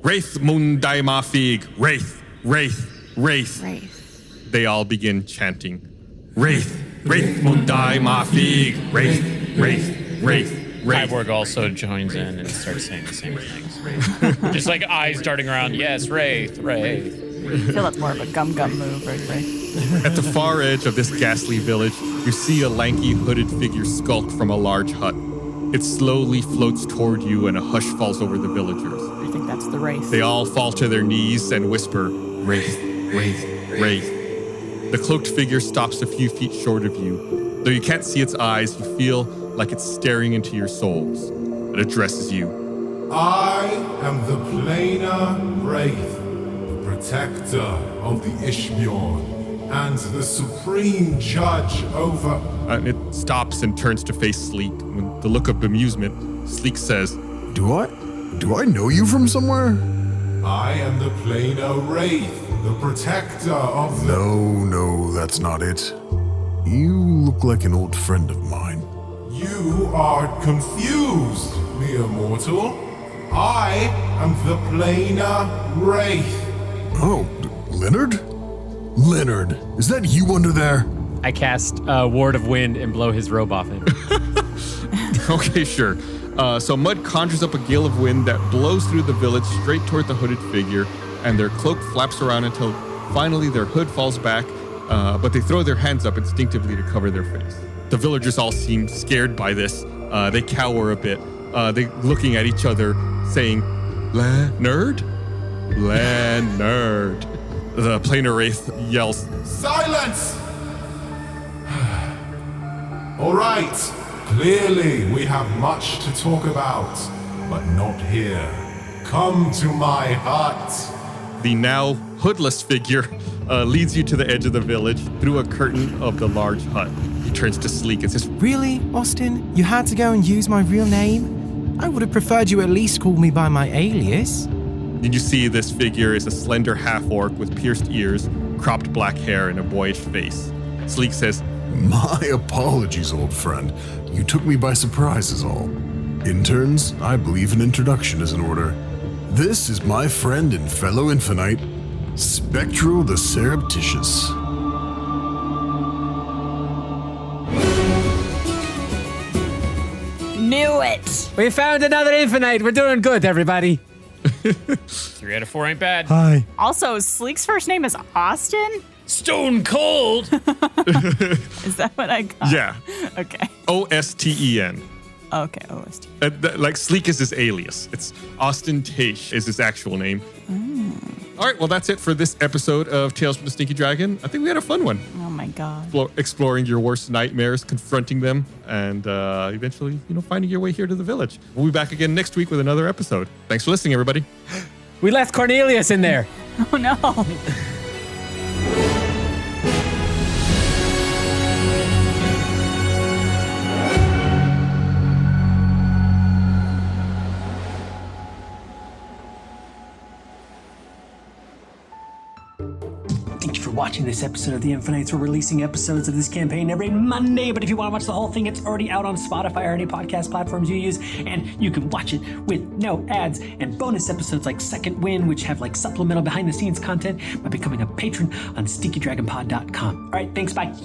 Wraith mundaima fig. Wraith, Wraith, Wraith. Wraith. They all begin chanting, Wraith, Wraith mundaima fig. Wraith, Wraith, Wraith. Kyborg also joins in and starts saying the same things. Just like eyes darting around. Yes, Wraith, Wraith. I feel that's more of a gum move, right? At the far edge of this ghastly village, you see a lanky, hooded figure skulk from a large hut. It slowly floats toward you, and a hush falls over the villagers. I think that's the Wraith. They all fall to their knees and whisper, Wraith, Wraith, Wraith. The cloaked figure stops a few feet short of you. Though you can't see its eyes, you feel like it's staring into your souls. It addresses you. I am the Planar Wraith, protector of the Ishbjorn, and the supreme judge over... And it stops and turns to face Sleek. With the look of bemusement, Sleek says, Do I know you from somewhere? I am the Planar Wraith, the protector of the... No, that's not it. You look like an old friend of mine. You are confused, mere mortal. I am the Planar Wraith. Oh, Leonard? Leonard, is that you under there? I cast Ward of Wind and blow his robe off him. Okay, sure. So Mud conjures up a gale of wind that blows through the village straight toward the hooded figure, and their cloak flaps around until finally their hood falls back, but they throw their hands up instinctively to cover their face. The villagers all seem scared by this. They cower a bit. They looking at each other, saying, Leonard? Leonard. The Planar Wraith yells, Silence! All right. Clearly, we have much to talk about, but not here. Come to my hut. The now hoodless figure leads you to the edge of the village through a curtain of the large hut. He turns to Sleek and says, Really, Austin? You had to go and use my real name? I would have preferred you at least call me by my alias. Did you see this figure is a slender half-orc with pierced ears, cropped black hair, and a boyish face. Sleek says, My apologies, old friend. You took me by surprise is all. Interns, I believe an introduction is in order. This is my friend and fellow Infinite, Spectral the Surreptitious. Knew it! We found another Infinite. We're doing good, everybody. 3 out of 4 ain't bad. Hi. Also, Sleek's first name is Austin? Stone cold. Is that what I got? Yeah. Okay. Osten. Okay, OST. Like Sleek is his alias. It's Austin Taish is his actual name. All right, well, that's it for this episode of Tales from the Stinky Dragon. I think we had a fun one. my God. Exploring your worst nightmares, confronting them, and eventually, finding your way here to the village. We'll be back again next week with another episode. Thanks for listening, everybody. We left Cornelius in there. Oh, no. Thank you for watching this episode of The Infinites. We're releasing episodes of this campaign every Monday, but if you want to watch the whole thing, it's already out on Spotify or any podcast platforms you use, and you can watch it with no ads and bonus episodes like Second Win, which have like supplemental behind-the-scenes content by becoming a patron on StinkyDragonPod.com. All right, thanks, bye.